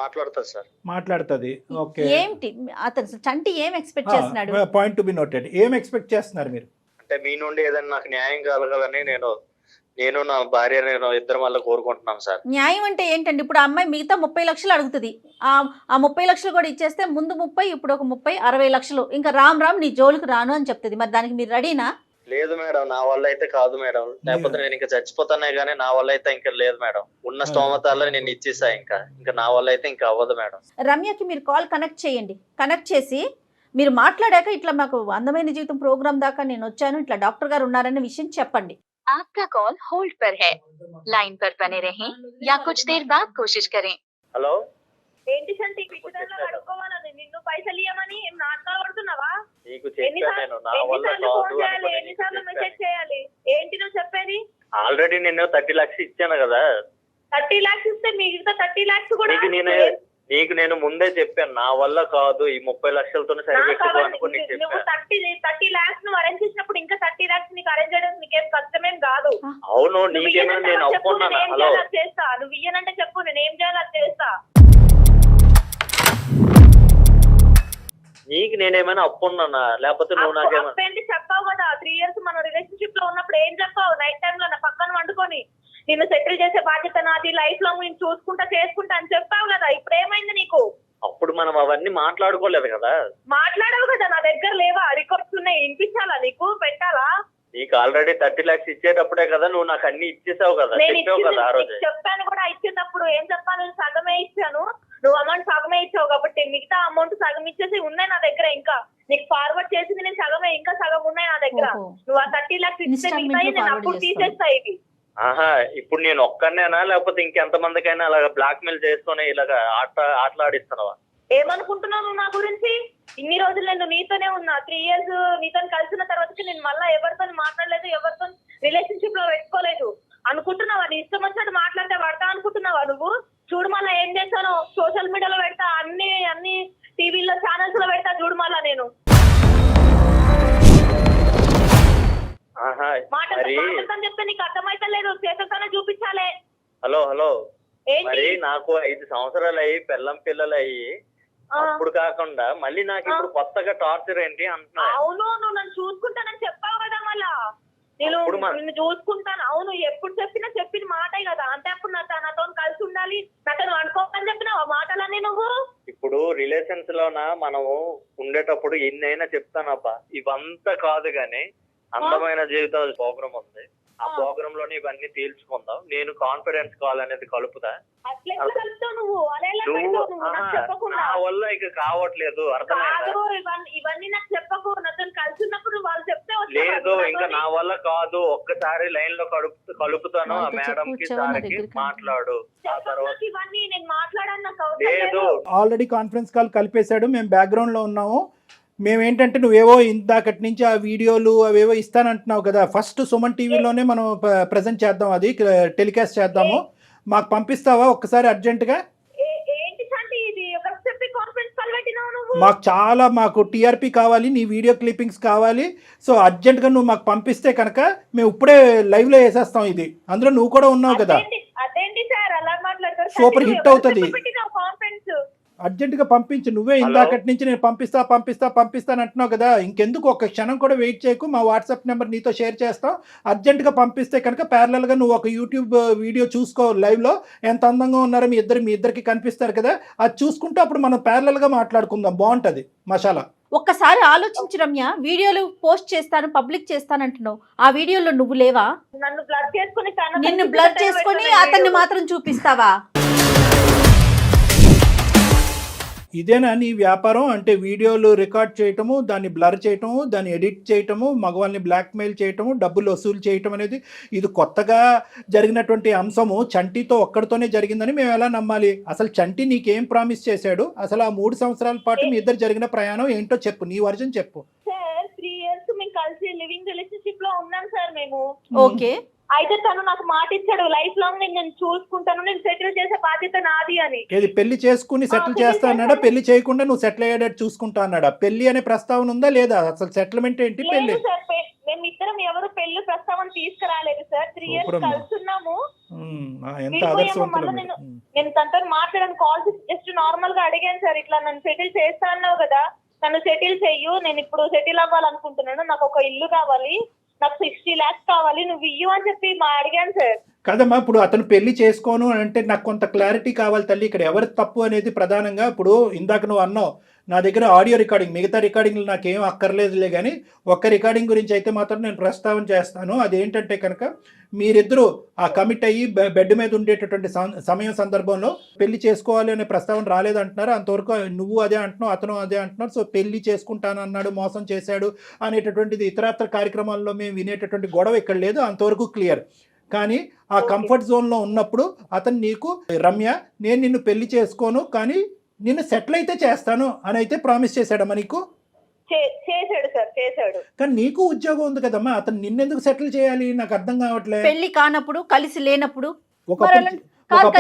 మాట్లాడుతుంది సార్. మాట్లాడుతుంది. ఓకే. ఏంటి అతను చంటి ఏం ఎక్స్పెక్ట్ చేస్తున్నాడు? Point to be noted. ఏం ఎక్స్పెక్ట్ చేస్తున్నారు మీరు? అంటే మీ నుండి ఏదైనా నాకు న్యాయం కలగాలని నేను నా భార్య ఇద్దరం వల్ల కోరుకుంటున్నాం సార్. న్యాయం అంటే ఏంటండి? ఇప్పుడు ఆ అమ్మాయి మిగతా 30 లక్షలు అడుగుతుంది. ఆ 30 లక్షలు కూడా ఇచ్చేస్తే ముందు 30, ఇప్పుడు ఒక 30, 60 లక్షలు ఇంకా రామ్ నీ జోలికి రాను అని చెప్తుంది. మరి దానికి మీరు రెడీనా? లేదు మేడం, నా వల్ల అయితే కాదు మేడం. లేకపోతే నేను ఇంకా చచ్చిపోతానే గానీ నా వల్ల అయితే ఇంకా లేదు మేడం. ఉన్న స్తోమతాల్లో నేను ఇచ్చేసా. ఇంకా నా వల్ల అయితే ఇంకా అవ్వదు మేడం. రమ్యకి మీరు కాల్ కనెక్ట్ చేయండి. కనెక్ట్ చేసి మీరు మాట్లాడాక ఇట్లా మాకు అందమైన జీవితం ప్రోగ్రామ్ దాకా నేను వచ్చాను, ఇట్లా డాక్టర్ గారు ఉన్నారనే విషయం చెప్పండి. आपका कॉल होल्ड पर है, लाइन पर बने रहें या कुछ देर बाद कोशिश करें. హలో, ఏంటి సంటి పిచ్చిదానిలో అడుక్కోవాలని నిన్ను పైసలు ఇవ్వమని ఏం నాటకాలు పడుతున్నావా? నీకు చెప్పాను నా వల్ల కాదు. ఎన్నిసార్లు మెసేజ్ చేయాలి? ఏంటి నువ్వు చెప్పేది? ఆల్రెడీ నేను 30 లక్షలు ఇచ్చాను కదా. 30 లాక్స్ ఇస్తే మిగతా 30 లాక్స్ కూడా నీకు నేను ముందే చెప్పాను నా వల్ల కాదు, ఈ 30 లక్షలతోనే సరిపెట్టుకో అనుకుని నీకు నువ్వు చెప్పాను. 30 లాక్స్ నువ్వు అరేంజ్ చేసినప్పుడు ఇంకా 30 లాక్స్ నీకు అరేంజ్ చేయడం నీకేం కష్టమేం కాదు. అవును, నీకేమైనా నేను ఒప్పుకున్నాను. హలో, చేస్తా. నువ్వు ఇయ్యనంటే చెప్పు, నేను ఏం చేయాలో అది చేస్తా. నీకు నేనేమైనా అప్పున్నానా? లేకపోతే నువ్వు నాకేమైనా చెప్పావు కదా 3 years మనం రిలేషన్షిప్ లో ఉన్నప్పుడు ఏం చెప్పావు? నైట్ టైమ్ లో నా పక్కన వండుకొని నిన్ను సెటిల్ చేసే బాధ్యత నాది, లైఫ్ లాంగ్ నేను చూసుకుంటా చేసుకుంటా అని చెప్పావు కదా. ఇప్పుడు ఏమైంది నీకు? అప్పుడు మనం అవన్నీ మాట్లాడుకోలేదు కదా. మాట్లాడవు కదా, నా దగ్గర లేవా రికార్డ్స్ ఉన్నాయి? వినిపించాలా నీకు? పెట్టాలా? నీకు ఆల్రెడీ 30 లక్షలు ఇచ్చేటప్పుడే కదా నువ్వు నాకు అన్ని ఇచ్చేసావు కదా, చెప్పావు కదా ఆ రోజు. చెప్పాను కూడా. ఇచ్చినప్పుడు ఏం చెప్పాను? సగమే ఇచ్చాను. నువ్వు అమౌంట్ సగమే ఇచ్చావు కాబట్టి మిగతా అమౌంట్ సగం ఇచ్చేసి ఉన్నాయి నా దగ్గర. ఇంకా నీకు ఫార్వర్డ్ చేసింది నేను సగమే, ఇంకా సగం ఉన్నాయి నా దగ్గర. నువ్వు ఆ 30 లక్షలు ఇస్తే మిగతా నేను అప్పుడు తీసేస్తా. ఇవి ఆహా, ఇప్పుడు నేను ఒక్కనేనా లేకపోతే ఇంకెంత మందికైనా అలాగా బ్లాక్ మెయిల్ చేసుకుని ఇలాగా ఆటలాడిస్తున్నావా? ఏమనుకుంటున్నావు నా గురించి? ఇన్ని రోజులు నేను నీతోనే ఉన్నా. 3 years నీతో కలిసిన తర్వాత నేను మళ్ళీ ఎవరితో మాట్లాడలేదు, ఎవరితో రిలేషన్షిప్ లో పెట్టుకోలేదు. అనుకుంటున్నావా నీ ఇష్టం వచ్చినట్టు మాట్లాడితే పడతా అనుకుంటున్నావా నువ్వు? చూడు మళ్ళా ఏం చేశాను, సోషల్ మీడియాలో పెడతా, అన్ని టీవీలో ఛానల్స్ లో పెడతా. చూడు మళ్ళా నేను మాటలతో చెప్తే నీకు అర్థమైతే లేదు, చేతులతోనే చూపించాలి. హలో, మరి నాకు 5 సంవత్సరాలు అయ్యి పిల్లలు అయ్యి అప్పుడు కాకుండా మళ్ళీ నాకు ఇప్పుడు కొత్తగా టార్చర్ ఏంటి అంటున్నా? అవును, నువ్వు నన్ను చూసుకుంటానని చెప్పావు కదా. మళ్ళా నిన్ను చూసుకుంటాను. అవును, ఎప్పుడు చెప్పిన మాటే కదా. అంటే అప్పుడు నాతో కలిసి ఉండాలి, నాతో అనుకోమని చెప్పినావు ఆ మాటలన్నీ నువ్వు. ఇప్పుడు రిలేషన్స్ లోన మనము ఉండేటప్పుడు ఎన్నైనా చెప్తానబ్బా, ఇవంతా కాదు గాని అందమైన జీవితాల ప్రోగ్రామ్ ఉంది. ఆ ప్రోగ్రామ్ లోనే ఇవన్నీ తేల్చుకుందాం. నేను కాన్ఫిడెన్స్ కాల్ అనేది కలుపుతా. నా వల్ల ఇక కావట్లేదు, అర్థమైందా? ఇవన్నీ నాకు చెప్పకు. నాతో కలిసి ఉన్నప్పుడు వాళ్ళు చెప్తే లేదు, ఇంకా నా వల్ల కాదు. ఒక్కసారి లైన్ లో కలుపుతాను. ఆ మేడం కి సార్కి మాట్లాడు. ఆ తర్వాత ఇవన్నీ నేను మాట్లాడాను. లేదు, ఆల్రెడీ కాన్ఫరెన్స్ కాల్ కలిపేశాడు, మేము బ్యాక్గ్రౌండ్ లో ఉన్నాము. మేమేంటంటే నువ్వేవో ఇందాకటి నుంచి ఆ వీడియోలు అవేవో ఇస్తానంటున్నావు కదా, ఫస్ట్ సుమన్ టీవీలోనే మనం ప్రజెంట్ చేద్దాం, అది టెలికాస్ట్ చేద్దాము. మాకు పంపిస్తావా ఒక్కసారి అర్జెంటుగా? మాకు టీఆర్పీ కావాలి, నీ వీడియో క్లిప్పింగ్స్ కావాలి. సో అర్జెంటుగా నువ్వు మాకు పంపిస్తే కనుక మేము ఇప్పుడే లైవ్లో వేసేస్తాం ఇది. అందులో నువ్వు కూడా ఉన్నావు కదా, సూపర్ హిట్ అవుతుంది. అర్జెంటుగా పంపించు. నువ్వే ఇందాకటి నుంచి నేను పంపిస్తాను అంటున్నావు కదా, ఇంకెందుకు ఒక్క క్షణం కూడా వెయిట్ చేయకు. మా వాట్సాప్ నెంబర్ నీతో షేర్ చేస్తాం. అర్జెంటుగా పంపిస్తే కనుక ప్యారలల్గా నువ్వు ఒక యూట్యూబ్ వీడియో చూసుకో, లైవ్లో ఎంత అందంగా ఉన్నారో మీ ఇద్దరికి కనిపిస్తారు కదా, అది చూసుకుంటూ అప్పుడు మనం ప్యారలల్గా మాట్లాడుకుందాం. బాగుంటుంది మసాలా. ఒక్కసారి ఆలోచించు రమ్య, వీడియోలు పోస్ట్ చేస్తాను, పబ్లిక్ చేస్తానంటున్నావు. ఆ వీడియోలో నువ్వు లేవా? నిన్ను బ్లర్ చేసుకొని అతన్ని మాత్రం చూపిస్తావా? ఇదేనా నీ వ్యాపారం? అంటే వీడియోలు రికార్డ్ చేయటము, దాన్ని బ్లర్ చేయటము, దాన్ని ఎడిట్ చేయటము, మగవాళ్ళని బ్లాక్మెయిల్ చేయటము, డబ్బులు వసూలు చేయటం అనేది ఇది కొత్తగా జరిగినటువంటి అంశము చంటితో ఒక్కడితోనే జరిగిందని మేము ఎలా నమ్మాలి? అసలు చంటి నీకేం ప్రామిస్ చేశాడు? అసలు ఆ 3 సంవత్సరాల పాటు మీ ఇద్దరు జరిగిన ప్రయాణం ఏంటో చెప్పు, నీ వర్జన్ చెప్పు. సార్ 3 years మేము కలిసి లివింగ్ రిలేషన్షిప్ లో ఉన్నాం సార్ మేము. ఓకే. అయితే తను నాకు మాట ఇచ్చాడు, లైఫ్ లాంగ్ నేను చూసుకుంటాను, నేను సెటిల్ చేసే బాధ్యత నాది అని. ఏది పెళ్లి చేసుకుని సెటిల్ చేస్తా అన్నాడా? పెళ్లి చేయకుండా నువ్వు సెటిల్ అయ్యేటట్టు చూసుకుంటా అన్నాడా? పెళ్లి అనే ప్రస్తావన ఉందా లేదా? అసలు సెటిల్మెంట్ ఏంటి? పెళ్లి లేదు సార్, మేమిద్దరం ఎవరు పెళ్లి ప్రస్తావన తీసుకురాలేదు సార్. 3 years కలిసి ఉన్నాము. ఎంత ఆదర్శవంతులు. నేను తనతో మాట్లాడాను, కాల్ జస్ట్ నార్మల్ గా అడిగాను సార్, ఇట్లా నన్ను సెటిల్ చేస్తా అన్నావు కదా, నన్ను సెటిల్ చెయ్యు, నేను ఇప్పుడు సెటిల్ అవ్వాలనుకుంటున్నాను, నాకు ఒక ఇల్లు కావాలి, నాకు 60 lakhs కావాలి, నువ్వు ఇయ్యు అని చెప్పి అడిగాను సార్. కదమ్మా, ఇప్పుడు అతను పెళ్లి చేసుకోను అంటే నాకు కొంత క్లారిటీ కావాలి తల్లి. ఇక్కడ ఎవరి తప్పు అనేది ప్రధానంగా, ఇప్పుడు ఇందాక నువ్వు అన్నావు నా దగ్గర ఆడియో రికార్డింగ్, మిగతా రికార్డింగ్లు నాకేం అక్కర్లేదులే, కానీ ఒక్క రికార్డింగ్ గురించి అయితే మాత్రం నేను ప్రస్తావన చేస్తాను. అదేంటంటే కనుక మీరిద్దరూ ఆ కమిట్ అయ్యి బెడ్ మీద ఉండేటటువంటి సమయం సందర్భంలో పెళ్లి చేసుకోవాలి అనే ప్రస్తావన రాలేదంటున్నారు. అంతవరకు నువ్వు అదే అంటున్నావు, అతను అదే అంటున్నారు. సో పెళ్లి చేసుకుంటాను అన్నాడు, మోసం చేశాడు అనేటటువంటిది ఇతరత్ర కార్యక్రమాల్లో మేము వినేటటువంటి గొడవ ఇక్కడ లేదు, అంతవరకు క్లియర్. కానీ ఆ కంఫర్ట్ జోన్లో ఉన్నప్పుడు అతను నీకు, రమ్య నేను నిన్ను పెళ్లి చేసుకోను కానీ నిన్ను సెటిల్ అయితే చేస్తాను అని అయితే ప్రామిస్ చేశాడమ్మా నీకు? చేశాడు సార్, చేశాడు. కానీ నీకు ఉద్యోగం ఉంది కదమ్మా, అతను నిన్నెందుకు సెటిల్ చేయాలి? నాకు అర్థం కావట్లేదు. పెళ్లి కానప్పుడు, కలిసి లేనప్పుడు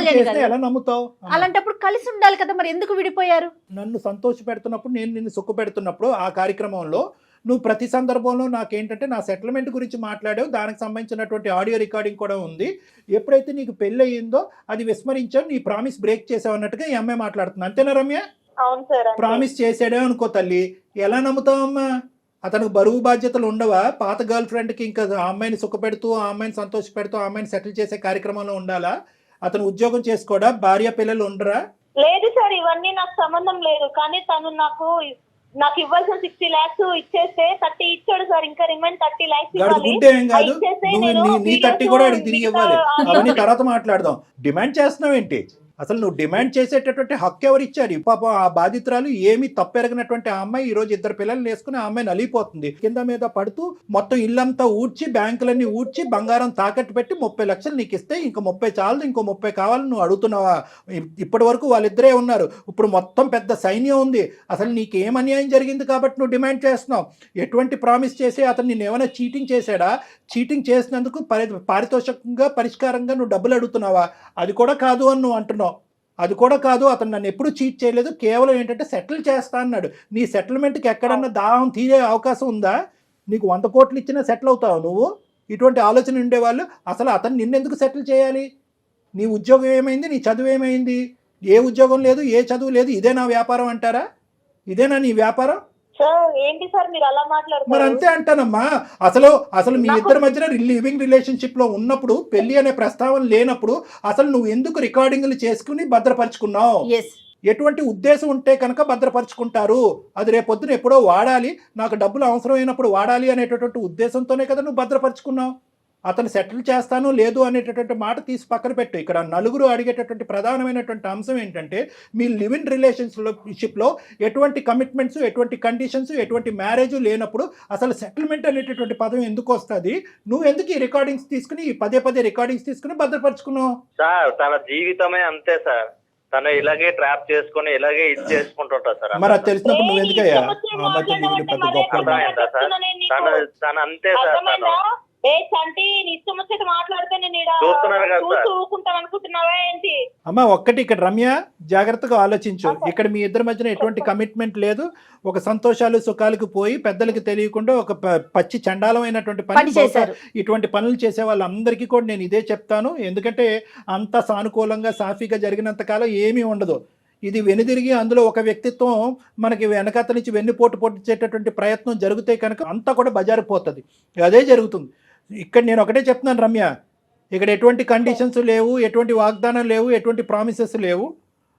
చేస్తే ఎలా నమ్ముతావు? అలాంటప్పుడు కలిసి ఉండాలి కదా, మరి ఎందుకు విడిపోయారు? నన్ను సంతోష పెడుతున్నప్పుడు, నేను నిన్ను సుఖ పెడుతున్నప్పుడు ఆ కార్యక్రమంలో నువ్వు ప్రతి సందర్భంలో నాకేంటంటే నా సెటిల్మెంట్ గురించి మాట్లాడావు, దానికి సంబంధించినటువంటి ఆడియో రికార్డింగ్ కూడా ఉంది. ఎప్పుడైతే నీకు పెళ్ళి అయ్యిందో అది విస్మరించావు, నీ ప్రామిస్ బ్రేక్ చేసావు అన్నట్టుగా ఈ అమ్మాయి మాట్లాడుతుంది. అంతేనా రమ్య? అవును సార్. ప్రామిస్ చేసాడే అనుకో తల్లి, ఎలా నమ్ముతావమ్మా? అతనికి బరువు బాధ్యతలు ఉండవా? పాత గర్ల్ ఫ్రెండ్కి ఇంకా ఆ అమ్మాయిని సుఖపెడుతూ, ఆ అమ్మాయిని సంతోష పెడుతూ, ఆ అమ్మాయిని సెటిల్ చేసే కార్యక్రమంలో ఉండాలా? అతను ఉద్యోగం చేసుకోడా? భార్య పిల్లలు ఉండరా? లేదు సార్, ఇవన్నీ నాకు సంబంధం లేదు. కానీ తను నాకు ఇవ్వాల్సిన 60 lakhs ఇచ్చేస్తే 30 ఇచ్చాడు సార్, ఇంకా రిమైన్ 30 lakhs ఇవ్వాలి. ఏం కాదు, నీ 30 కూడా అడిగి తిరిగి ఇవ్వాలి. అవన్నీ తర్వాత మాట్లాడదాం. డిమాండ్ చేస్తున్నావు ఏంటి? అసలు నువ్వు డిమాండ్ చేసేటటువంటి హక్కు ఎవరు ఇచ్చారు? పాపం ఆ బాధితురాలు ఏమీ తప్పెరగినటువంటి ఆ అమ్మాయి ఈ రోజు 2 పిల్లల్ని వేసుకుని ఆ అమ్మాయి నలిగిపోతుంది. కింద మీద పడుతూ మొత్తం ఇల్లంతా ఊడ్చి, బ్యాంకులన్నీ ఊడ్చి, బంగారం తాకట్టు పెట్టి 30 లక్షలు నీకు ఇస్తే ఇంకో 30 చాలదు, ఇంకో 30 కావాలని నువ్వు అడుగుతున్నావా? ఇప్పటి వరకు వాళ్ళిద్దరే ఉన్నారు, ఇప్పుడు మొత్తం పెద్ద సైన్యం ఉంది. అసలు నీకు ఏం అన్యాయం జరిగింది కాబట్టి నువ్వు డిమాండ్ చేస్తున్నావు? ఎటువంటి ప్రామిస్ చేసి అతను నేను ఏమైనా చీటింగ్ చేశాడా? చీటింగ్ చేసినందుకు పారితోషికంగా, పరిష్కారంగా నువ్వు డబ్బులు అడుగుతున్నావా? అది కూడా కాదు అని నువ్వు అంటున్నావు. అది కూడా కాదు, అతను నన్ను ఎప్పుడు చీట్ చేయలేదు, కేవలం ఏంటంటే సెటిల్ చేస్తా అన్నాడు. నీ సెటిల్మెంట్కి ఎక్కడన్నా దాహం తీరే అవకాశం ఉందా? నీకు 100 కోట్లు ఇచ్చినా సెటిల్ అవుతావు నువ్వు? ఇటువంటి ఆలోచన ఉండేవాళ్ళు అసలు అతను నిన్నెందుకు సెటిల్ చేయాలి? నీ ఉద్యోగం ఏమైంది? నీ చదువు ఏమైంది? ఏ ఉద్యోగం లేదు, ఏ చదువు లేదు. ఇదే నా వ్యాపారం అంటారా? ఇదేనా నీ వ్యాపారం? సార్ ఏంటి సార్ మీరు అలా మాట్లాడుతున్నారు? మరి అంతే అంటానమ్మా. అసలు మీ ఇద్దరి మధ్యన లివింగ్ రిలేషన్షిప్ లో ఉన్నప్పుడు, పెళ్లి అనే ప్రస్తావన లేనప్పుడు అసలు నువ్వు ఎందుకు రికార్డింగ్లు చేసుకుని భద్రపరుచుకున్నావు? ఎటువంటి ఉద్దేశం ఉంటే కనుక భద్రపరుచుకుంటారు? అది రేపొద్దున ఎప్పుడో వాడాలి, నాకు డబ్బులు అవసరమైనప్పుడు వాడాలి అనేటటువంటి ఉద్దేశంతోనే కదా నువ్వు భద్రపరుచుకున్నావు. అతను సెటిల్ చేస్తాను లేదు అనేటటువంటి మాట తీసి పక్కన పెట్టు. ఇక్కడ నలుగురు అడిగేటటువంటి ప్రధానమైనటువంటి అంశం ఏంటంటే, మీ లివింగ్ రిలేషన్షిప్లో ఎటువంటి కమిట్మెంట్స్, ఎటువంటి కండిషన్స్, ఎటువంటి మ్యారేజ్ లేనప్పుడు అసలు సెటిల్మెంట్ అనేటటువంటి పదం ఎందుకు వస్తుంది? నువ్వు ఎందుకు ఈ రికార్డింగ్స్ తీసుకుని, ఈ పదే రికార్డింగ్స్ తీసుకుని భద్రపరుచుకున్నావు? సార్ తన జీవితమే అంతే సార్, తను ఇలాగే ట్రాప్ చేసుకుని ఇలాగే ఇది చేసుకుంటుంటా సార్. మరి అది తెలిసినప్పుడు నువ్వు ఎందుకయ్యా పెద్ద గొప్ప? తను అంతే సార్. చంటి ఇష్టం వచ్చేది మాట్లాడితే నేను ఊరుకుంటాను అనుకుంటున్నావా ఏంటి? అమ్మా ఒక్కటి, ఇక్కడ రమ్య జాగ్రత్తగా ఆలోచించు. ఇక్కడ మీ ఇద్దరి మధ్యన ఎటువంటి కమిట్మెంట్ లేదు. ఒక సంతోషాలు సుఖాలకు పోయి పెద్దలకు తెలియకుండా ఒక పచ్చి చండాలమైనటువంటి పని చేశారు. ఇటువంటి పనులు చేసే వాళ్ళందరికీ కూడా నేను ఇదే చెప్తాను. ఎందుకంటే అంత సానుకూలంగా సాఫీగా జరిగినంత కాలం ఏమీ ఉండదు. ఇది వెనుదిరిగి అందులో ఒక వ్యక్తిత్వం మనకి వెనకాత నుంచి వెన్నుపోటు పొట్టించేటటువంటి ప్రయత్నం జరిగితే కనుక అంతా కూడా బజారిపోతుంది. అదే జరుగుతుంది. ఇక్కడ నేను ఒకటే చెప్తున్నాను రమ్య, ఇక్కడ ఎటువంటి కండిషన్స్ లేవు, ఎటువంటి వాగ్దానం లేవు, ఎటువంటి ప్రామిసెస్ లేవు.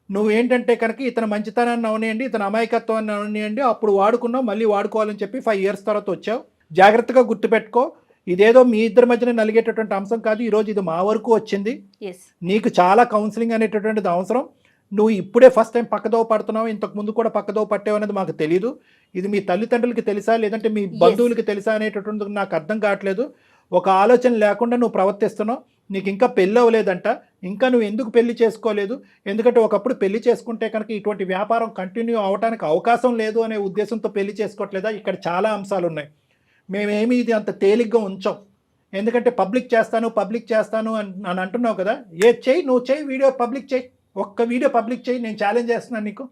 నువ్వు ఏంటంటే కనుక ఇతను మంచితనాన్ని అవనియండి, ఇతను అమాయకత్వాన్ని అవనియండి, అప్పుడు వాడుకున్నావు, మళ్ళీ వాడుకోవాలని చెప్పి 5 years తర్వాత వచ్చావు. జాగ్రత్తగా గుర్తుపెట్టుకో, ఇదేదో మీ ఇద్దరి మధ్యన నలిగేటటువంటి అంశం కాదు. ఈరోజు ఇది మా వరకు వచ్చింది. నీకు చాలా కౌన్సిలింగ్ అనేటటువంటిది అవసరం. నువ్వు ఇప్పుడే ఫస్ట్ టైం పక్కదోవ పడుతున్నావు, ఇంతకు ముందు కూడా పక్కదోవ పట్టావు అనేది మాకు తెలియదు. ఇది మీ తల్లిదండ్రులకి తెలుసా లేదంటే మీ బంధువులకి తెలుసా అనేటటువంటిది నాకు అర్థం కావట్లేదు. ఒక ఆలోచన లేకుండా నువ్వు ప్రవర్తిస్తున్నావు. నీకు ఇంకా పెళ్ళి అవ్వలేదంట, ఇంకా నువ్వు ఎందుకు పెళ్లి చేసుకోలేదు? ఎందుకంటే ఒకప్పుడు పెళ్లి చేసుకుంటే కనుక ఇటువంటి వ్యాపారం కంటిన్యూ అవడానికి అవకాశం లేదు అనే ఉద్దేశంతో పెళ్లి చేసుకోవట్లేదా? ఇక్కడ చాలా అంశాలు ఉన్నాయి. మేమేమి ఇది అంత తేలిగ్గా ఉంచాం. ఎందుకంటే పబ్లిక్ చేస్తాను అని అంటున్నావు కదా, నువ్వు చేయి, వీడియో పబ్లిక్ చేయి, ఒక్క వీడియో పబ్లిక్ చేయి, నేను ఛాలెంజ్ చేస్తున్నాను నీకు.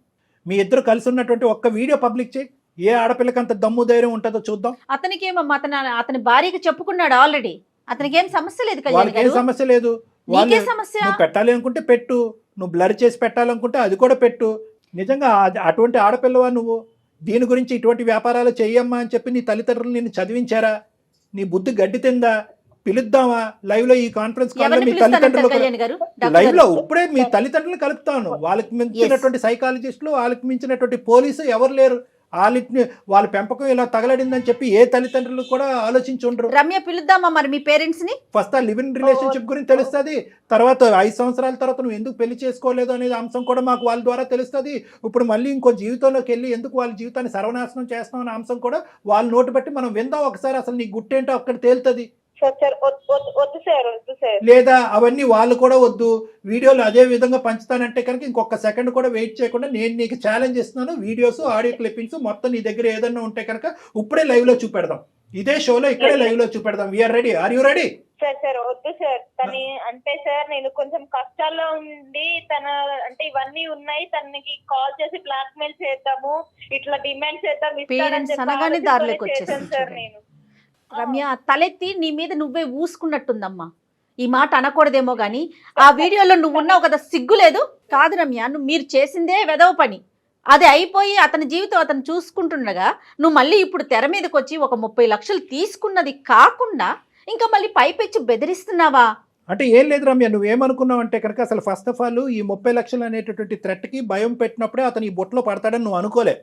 మీ ఇద్దరు కలిసి ఉన్నటువంటి ఒక్క వీడియో పబ్లిక్ చేయి, ఏ ఆడపిల్లకి అంత దమ్ము ధైర్యం ఉంటుందో చూద్దాం. అతనికి ఏమమ్మా, అతని భార్యకి చెప్పుకున్నాడు ఆల్రెడీ, అతనికి ఏం సమస్య లేదు కళ్యాణ్ వాళ్ళకి ఏం గారు. సమస్య లేదు. నీకే సమస్య. నువ్వు పెట్టాలి అనుకుంటే పెట్టు, నువ్వు బ్లర్ చేసి పెట్టాలనుకుంటే అది కూడా పెట్టు. నిజంగా అటువంటి ఆడపిల్లవా నువ్వు? దీని గురించి ఇటువంటి వ్యాపారాలు చెయ్యమ్మా అని చెప్పి నీ తల్లిదండ్రులు నిన్ను చదివించారా? నీ బుద్ధి గడ్డి తిందా? పిలుద్దామా లైవ్ లో? ఈ కాన్ఫరెన్స్ కాల్ లో మీ తల్లిదండ్రులు లైవ్ లో ఇప్పుడే మీ తల్లిదండ్రులు కలుపుతాను. వాళ్ళకి మించినటువంటి సైకాలజిస్టులు, వాళ్ళకి మించినటువంటి పోలీసు ఎవరు లేరు. వాళ్ళ పెంపకం ఇలా తగలడిందని చెప్పి ఏ తల్లిదండ్రులు కూడా ఆలోచించి ఉండరు. రమ్య పిలుద్దామా మరి మీ పేరెంట్స్ ని? ఫస్ట్ ఆ లివ్ ఇన్ రిలేషన్షిప్ గురించి తెలుస్తుంది, తర్వాత 5 సంవత్సరాల తర్వాత నువ్వు ఎందుకు పెళ్లి చేసుకోలేదు అనేది అంశం కూడా మాకు వాళ్ళ ద్వారా తెలుస్తుంది. ఇప్పుడు మళ్ళీ ఇంకో జీవితంలోకి వెళ్ళి ఎందుకు వాళ్ళ జీవితాన్ని సర్వనాశనం చేస్తాం అనే అంశం కూడా వాళ్ళ నోటు బట్టి మనం విందాం ఒకసారి. అసలు నీ గుట్టేంటో అక్కడ తేలుతుంది. లేదా అవన్నీ వాళ్ళు కూడా వద్దు, వీడియోలు అదే విధంగా పంచుతానంటే కనుక ఇంకొక సెకండ్ కూడా వెయిట్ చేయకుండా నేను నీకు ఛాలెంజ్ ఇస్తున్నాను. వీడియోస్, ఆడియో క్లిప్పింగ్స్ మొత్తం నీ దగ్గర ఏదన్నా ఉంటే కనుక ఇప్పుడే లైవ్ లో చూపెడదాం. ఇదే షోలో ఇక్కడే లైవ్ లో చూపెడదాం. We're ready. Are you ready? Sir వద్దు సార్. తను అంటే సార్ నేను కొంచెం కష్టాల్లో ఉండి తన అంటే ఇవన్నీ ఉన్నాయి, తనకి కాల్ చేసి బ్లాక్ మెయిల్ చేద్దాము, ఇట్లా డిమాండ్ చేద్దాం సార్. నేను రమ్య తలెత్తి నీ మీద నువ్వే ఊసుకున్నట్టుందమ్మా. ఈ మాట అనకూడదేమో గానీ ఆ వీడియోలో నువ్వు ఉన్నావు కదా, సిగ్గు లేదు? కాదు రమ్య, మీరు చేసిందే వెదవ పని. అది అయిపోయి అతని జీవితం అతను చూసుకుంటుండగా నువ్వు మళ్ళీ ఇప్పుడు తెర మీదకి వచ్చి ఒక 30 లక్షలు తీసుకున్నది కాకుండా ఇంకా మళ్ళీ పైపెచ్చి బెదిరిస్తున్నావా? అంటే ఏం లేదు రమ్య, నువ్వేమనుకున్నావు అంటే కనుక అసలు ఫస్ట్ ఆఫ్ ఆల్ ఈ 30 లక్షలు అనేటటువంటి థ్రెట్ కి భయం పెట్టినప్పుడే అతను ఈ బొట్లో పడతాడని నువ్వు అనుకోలే.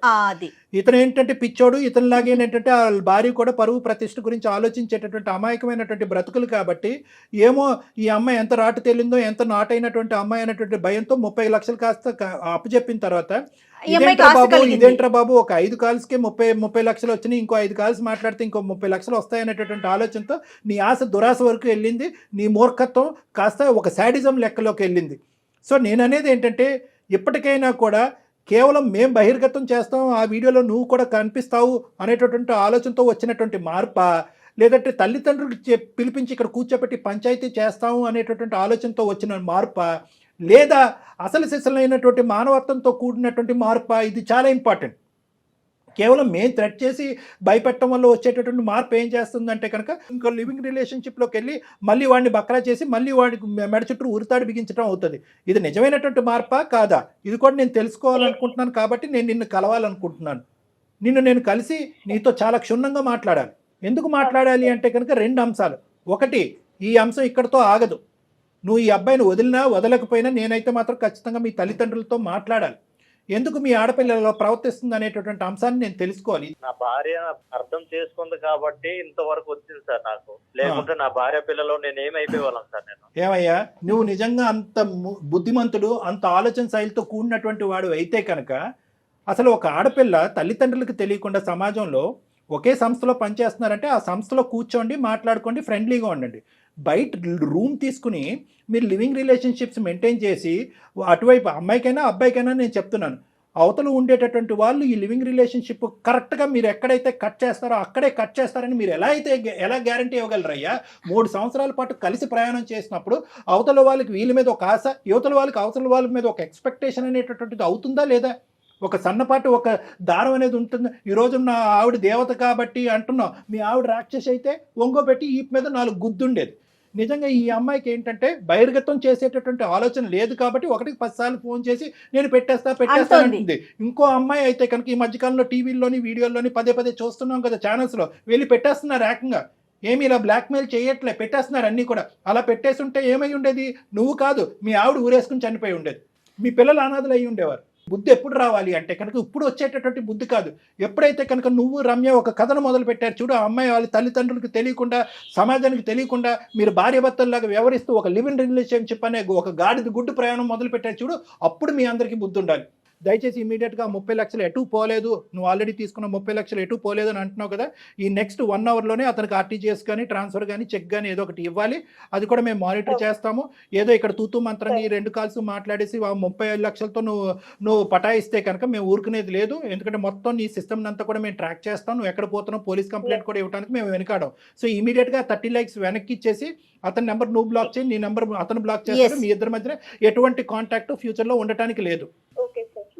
ఇతను ఏంటంటే పిచ్చోడు, ఇతనిలాగే ఏంటంటే ఆ భార్య కూడా పరువు ప్రతిష్ఠ గురించి ఆలోచించేటటువంటి అమాయకమైనటువంటి బ్రతుకులు కాబట్టి ఏమో ఈ అమ్మాయి ఎంత రాటు తేలిందో, ఎంత నాటైనటువంటి అమ్మాయి అనేటువంటి భయంతో 30 లక్షలు కాస్త అప్పచెప్పిన తర్వాత ఇదేంట్రా బాబు ఒక 5 కాల్స్కే 30 లక్షలు వచ్చినాయి, ఇంకో 5 కాల్స్ మాట్లాడితే ఇంకో 30 లక్షలు వస్తాయనేటటువంటి ఆలోచనతో నీ ఆశ దురాశ వరకు వెళ్ళింది. నీ మూర్ఖత్వం కాస్త ఒక శాడిజం లెక్కలోకి వెళ్ళింది. సో నేను అనేది ఏంటంటే ఇప్పటికైనా కూడా కేవలం మేం బహిర్గతం చేస్తాం, ఆ వీడియోలో నువ్వు కూడా కనిపిస్తావు అనేటటువంటి ఆలోచనతో వచ్చినటువంటి మార్పా, లేదంటే తల్లిదండ్రులకు పిలిపించి ఇక్కడ కూర్చోబెట్టి పంచాయతీ చేస్తాము అనేటటువంటి ఆలోచనతో వచ్చిన మార్పా, లేదా అసలు సిసలైనటువంటి మానవత్వంతో కూడినటువంటి మార్పా? ఇది చాలా ఇంపార్టెంట్. కేవలం మేము థ్రెట్ చేసి భయపెట్టడం వల్ల వచ్చేటటువంటి మార్పు ఏం చేస్తుందంటే కనుక ఇంకో లివింగ్ రిలేషన్షిప్లోకి వెళ్ళి మళ్ళీ వాడిని బక్రా చేసి మళ్ళీ వాడికి మెడ చుట్టూ ఉరితాడు బిగించడం అవుతుంది. ఇది నిజమైనటువంటి మార్పా కాదా? ఇది కూడా నేను తెలుసుకోవాలనుకుంటున్నాను కాబట్టి నేను నిన్ను కలవాలనుకుంటున్నాను. నేను కలిసి నీతో చాలా క్షుణ్ణంగా మాట్లాడాలి. ఎందుకు మాట్లాడాలి అంటే కనుక 2 అంశాలు. ఒకటి, ఈ అంశం ఇక్కడితో ఆగదు. నువ్వు ఈ అబ్బాయిని వదిలినా వదలకపోయినా నేనైతే మాత్రం ఖచ్చితంగా మీ తల్లిదండ్రులతో మాట్లాడాలి. ఎందుకు మీ ఆడపిల్లలో ప్రవర్తిస్తుంది అనేటటువంటి అంశాన్ని నేను తెలుసుకోవాలి. నా భార్య అర్థం చేసుకుంది కాబట్టి ఇంతవరకు వచ్చింది సార్ నాకు. లేకుంటే నా భార్య పిల్లలు నేను ఏమైపోయేవాళ్ళం సార్. నేను ఏమయ్యా, నువ్వు నిజంగా అంత బుద్ధిమంతుడు, అంత ఆలోచన శైలితో కూడినటువంటి వాడు అయితే కనుక అసలు ఒక ఆడపిల్ల తల్లిదండ్రులకు తెలియకుండా సమాజంలో ఒకే సంస్థలో పనిచేస్తున్నారంటే ఆ సంస్థలో కూర్చోండి, మాట్లాడుకోండి, ఫ్రెండ్లీగా ఉండండి. బయట రూమ్ తీసుకుని మీరు లివింగ్ రిలేషన్షిప్స్ మెయింటైన్ చేసి అటువైపు అమ్మాయికైనా అబ్బాయికైనా నేను చెప్తున్నాను, అవతల ఉండేటటువంటి వాళ్ళు ఈ లివింగ్ రిలేషన్షిప్ కరెక్ట్గా మీరు ఎక్కడైతే కట్ చేస్తారో అక్కడే కట్ చేస్తారని మీరు ఎలా గ్యారంటీ ఇవ్వగలరయ్యా? 3 సంవత్సరాల పాటు కలిసి ప్రయాణం చేసినప్పుడు అవతల వాళ్ళకి వీళ్ళ మీద ఒక ఆశ, యువతల వాళ్ళకి అవతల వాళ్ళ మీద ఒక ఎక్స్పెక్టేషన్ అనేటటువంటిది అవుతుందా లేదా? ఒక సన్నపాటి ఒక దారం అనేది ఉంటుంది. ఈరోజు నా ఆవిడ దేవత కాబట్టి అంటున్నావు, మీ ఆవిడ రాక్షసి అయితే ఒంగోబెట్టి ఈ మీద 4 గుద్దుండేది. నిజంగా ఈ అమ్మాయికి ఏంటంటే బహిర్గతం చేసేటటువంటి ఆలోచన లేదు కాబట్టి 1కి 10 సార్లు ఫోన్ చేసి నేను పెట్టేస్తా అంటుంది. ఇంకో అమ్మాయి అయితే కనుక ఈ మధ్యకాలంలో టీవీల్లోని వీడియోల్లోని పదే చూస్తున్నాం కదా, ఛానల్స్లో వెళ్ళి పెట్టేస్తున్నారు ఏకంగా. ఏమి ఇలా బ్లాక్మెయిల్ చేయట్లే, పెట్టేస్తున్నారు అన్నీ కూడా. అలా పెట్టేసి ఉంటే ఏమై ఉండేది? నువ్వు కాదు, మీ ఆవిడ ఊరేసుకుని చనిపోయి ఉండేది, మీ పిల్లలు అనాథలు అయ్యి ఉండేవారు. బుద్ధి ఎప్పుడు రావాలి అంటే కనుక ఇప్పుడు వచ్చేటటువంటి బుద్ధి కాదు. ఎప్పుడైతే కనుక నువ్వు రమ్య ఒక కథను మొదలు పెట్టారు చూడు, ఆ అమ్మాయి వాళ్ళ తల్లిదండ్రులకు తెలియకుండా, సమాజానికి తెలియకుండా మీరు భార్యాభర్తల్లాగా వ్యవహరిస్తూ ఒక లివ్ ఇన్ రిలేషన్షిప్ అనే ఒక గాడిద గుడ్డు ప్రయాణం మొదలు పెట్టారు చూడు, అప్పుడు మీ అందరికీ బుద్ధి ఉండాలి. దయచేసి ఇమీడియట్గా 30 లక్షలు ఎటు పోలేదు, నువ్వు ఆల్రెడీ తీసుకున్న 30 లక్షలు ఎటు పోలేదు అని అంటున్నావు కదా, ఈ నెక్స్ట్ 1 అవర్లోనే అతనికి ఆర్టీజీఎస్ కానీ ట్రాన్స్ఫర్ కానీ చెక్ కానీ ఏదో ఒకటి ఇవ్వాలి. అది కూడా మేము మానిటర్ చేస్తాము. ఏదో ఇక్కడ తూతూ మంత్రంగా ఈ 2 కాల్స్ మాట్లాడేసి 35 లక్షలతో నువ్వు పటాయిస్తే కనుక మేము ఊరుకునేది లేదు. ఎందుకంటే మొత్తం నీ సిస్టమ్ అంతా కూడా మేము ట్రాక్ చేస్తాం. నువ్వు ఎక్కడ పోతున్నావు పోలీస్ కంప్లైంట్ కూడా ఇవ్వడానికి మేము వెనకాడం. సో ఇమీడియట్గా 30 lakhs వెనక్కి ఇచ్చేసి అతని నెంబర్ నువ్వు బ్లాక్ చేయి, నీ నెంబర్ అతను బ్లాక్ చేస్తారు. మీ ఇద్దరి మధ్యన ఎటువంటి కాంటాక్ట్ ఫ్యూచర్లో ఉండటానికి లేదు.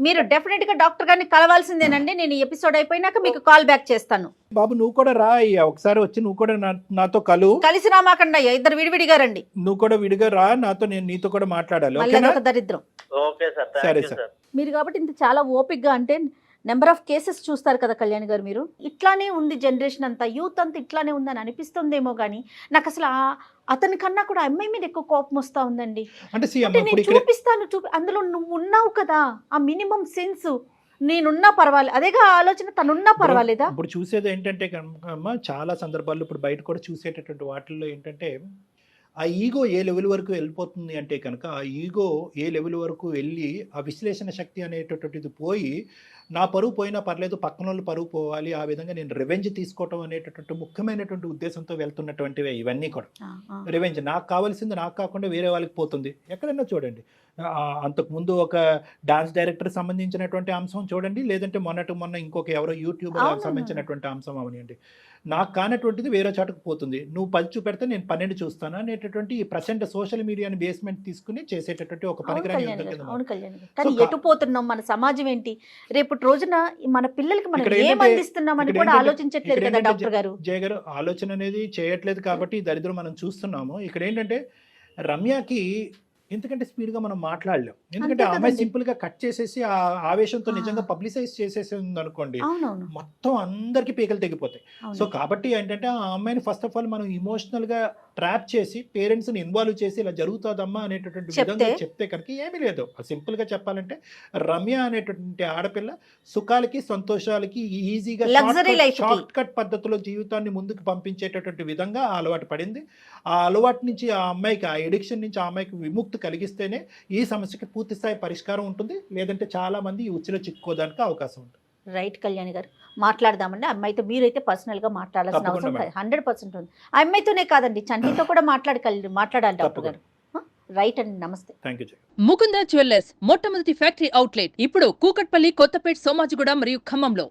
మీరు డెఫినెట్గా డాక్టర్ గారిని కలవాల్సిందేనండి. నేను ఈ ఎపిసోడ్ అయిపోయినాక మీకు కాల్ బ్యాక్ చేస్తాను. బాబు నువ్వు కూడా రా అయ్యా, ఒకసారి వచ్చి నువ్వు కూడా నాతో కలు. కలిసి రామాకండి అయ్యా, ఇద్దరు విడివిడిగా రండి. నువ్వు కూడా విడిగా రా నాతో, నేను నీతో కూడా మాట్లాడాలి. మళ్ళీ ఓకేనా? అదొక దరిద్రం. ఓకే సార్, సరే థ్యాంక్ యూ సార్. సార్. మీరు కాబట్టి ఇంత చాలా ఓపిక్గా, అంటే నెంబర్ ఆఫ్ కేసెస్ చూస్తారు కదా కళ్యాణ్ గారు, మీరు ఇట్లానే ఉంది జనరేషన్ అంతా, యూత్ అంతా ఇట్లానే ఉందని అనిపిస్తుందేమో కానీ నాకు అసలు అతని కన్నా కూడా అమ్మాయి మీద ఎక్కువ కోపం వస్తూ ఉందండి. అంటే అంటే నేను చూపిస్తాను అందులో నువ్వు ఉన్నావు కదా, ఆ మినిమం సెన్స్, నేనున్నా పర్వాలేదు, అదేగా ఆలోచన, తనున్నా పర్వాలేదా? ఇప్పుడు చూసేది ఏంటంటే అమ్మ, చాలా సందర్భాల్లో ఇప్పుడు బయట కూడా చూసేటటువంటి వాటిల్లో ఏంటంటే ఆ ఈగో ఏ లెవెల్ వరకు వెళ్ళిపోతుంది అంటే కనుక, ఆ ఈగో ఏ లెవెల్ వరకు వెళ్ళి ఆ విశ్లేషణ శక్తి అనేటటువంటిది పోయి, నా పరువు పోయినా పర్లేదు పక్కన వాళ్ళు పరువు పోవాలి, ఆ విధంగా నేను రివెంజ్ తీసుకోవటం అనేటటువంటి ముఖ్యమైనటువంటి ఉద్దేశంతో వెళ్తున్నటువంటివే ఇవన్నీ కూడా. రివెంజ్ నాకు కావాల్సింది నాకు కాకుండా వేరే వాళ్ళకి పోతుంది. ఎక్కడైనా చూడండి, అంతకుముందు ఒక డాన్స్ డైరెక్టర్ సంబంధించినటువంటి అంశం చూడండి, లేదంటే మొన్న ఇంకొక ఎవరో యూట్యూబర్ సంబంధించినటువంటి అంశం అవనివ్వండి, నాకు కానటువంటిది వేరే చోటకు పోతుంది. నువ్వు 10 చూపెడితే నేను 12 చూస్తాను అనేటటువంటి ఈ ప్రచండ సోషల్ మీడియాని బేస్మెంట్ తీసుకుని చేసేటటువంటి ఒక పనికిరాని యుద్ధం కింద. అవును కళ్యాణ్ గారు, కానీ ఎటు పోతున్నాం, మన సమాజం ఏంటి, రేపు రోజున మన పిల్లలకి మనం ఏం అందిస్తున్నామని కూడా ఆలోచించట్లేదు కదా డాక్టర్ గారు. జయ గారు ఆలోచన అనేది చేయట్లేదు కాబట్టి ఈ దరిద్రం మనం చూస్తున్నాము. ఇక్కడ ఏంటంటే రమ్యకి ఎందుకంటే స్పీడ్గా మనం మాట్లాడలేం, ఎందుకంటే ఆమె సింపుల్గా కట్ చేసేసి ఆ ఆవేశంతో నిజంగా పబ్లిసైజ్ చేసేసి అనుకోండి, మొత్తం అందరికీ పీకలు తెగిపోతాయి. సో కాబట్టి ఏంటంటే ఆ అమ్మాయిని ఫస్ట్ ఆఫ్ ఆల్ మనం ఇమోషనల్గా ట్రాప్ చేసి పేరెంట్స్ని ఇన్వాల్వ్ చేసి ఇలా జరుగుతుందమ్మా అనేటటువంటి విధంగా చెప్తే కనుక ఏమీ లేదు. సింపుల్గా చెప్పాలంటే రమ్య అనేటటువంటి ఆడపిల్ల సుఖాలకి సంతోషాలకి ఈజీగా షార్ట్ కట్ పద్ధతిలో జీవితాన్ని ముందుకు పంపించేటటువంటి విధంగా ఆ అలవాటు పడింది. ఆ అలవాటు నుంచి ఆ అమ్మాయికి, ఆ ఎడిక్షన్ నుంచి ఆ అమ్మాయికి విముక్తి కలిగిస్తేనే ఈ సమస్యకి పూర్తి స్థాయి పరిష్కారం ఉంటుంది. లేదంటే చాలా మంది ఈ ఉచ్చులో చిక్కుకోవడానికి అవకాశం ఉంటుంది. రైట్ కళ్యాణ్ గారు, మాట్లాడదామండి. అమ్మాయితో మీరైతే పర్సనల్గా మాట్లాడాల్సిన అవసరం 100% ఉంది. ఆ అమ్మాయితోనే కాదండి, చంటితో కూడా మాట్లాడాలి డాక్టర్ గారు. రైట్ అండి, నమస్తే. Thank you. ముకుంద జ్యువెల్లర్స్ మొట్టమొదటి ఫ్యాక్టరీ అవుట్లెట్ ఇప్పుడు కూకట్పల్లి, కొత్తపేట్, సోమాజిగూడ మరియు ఖమ్మంలో.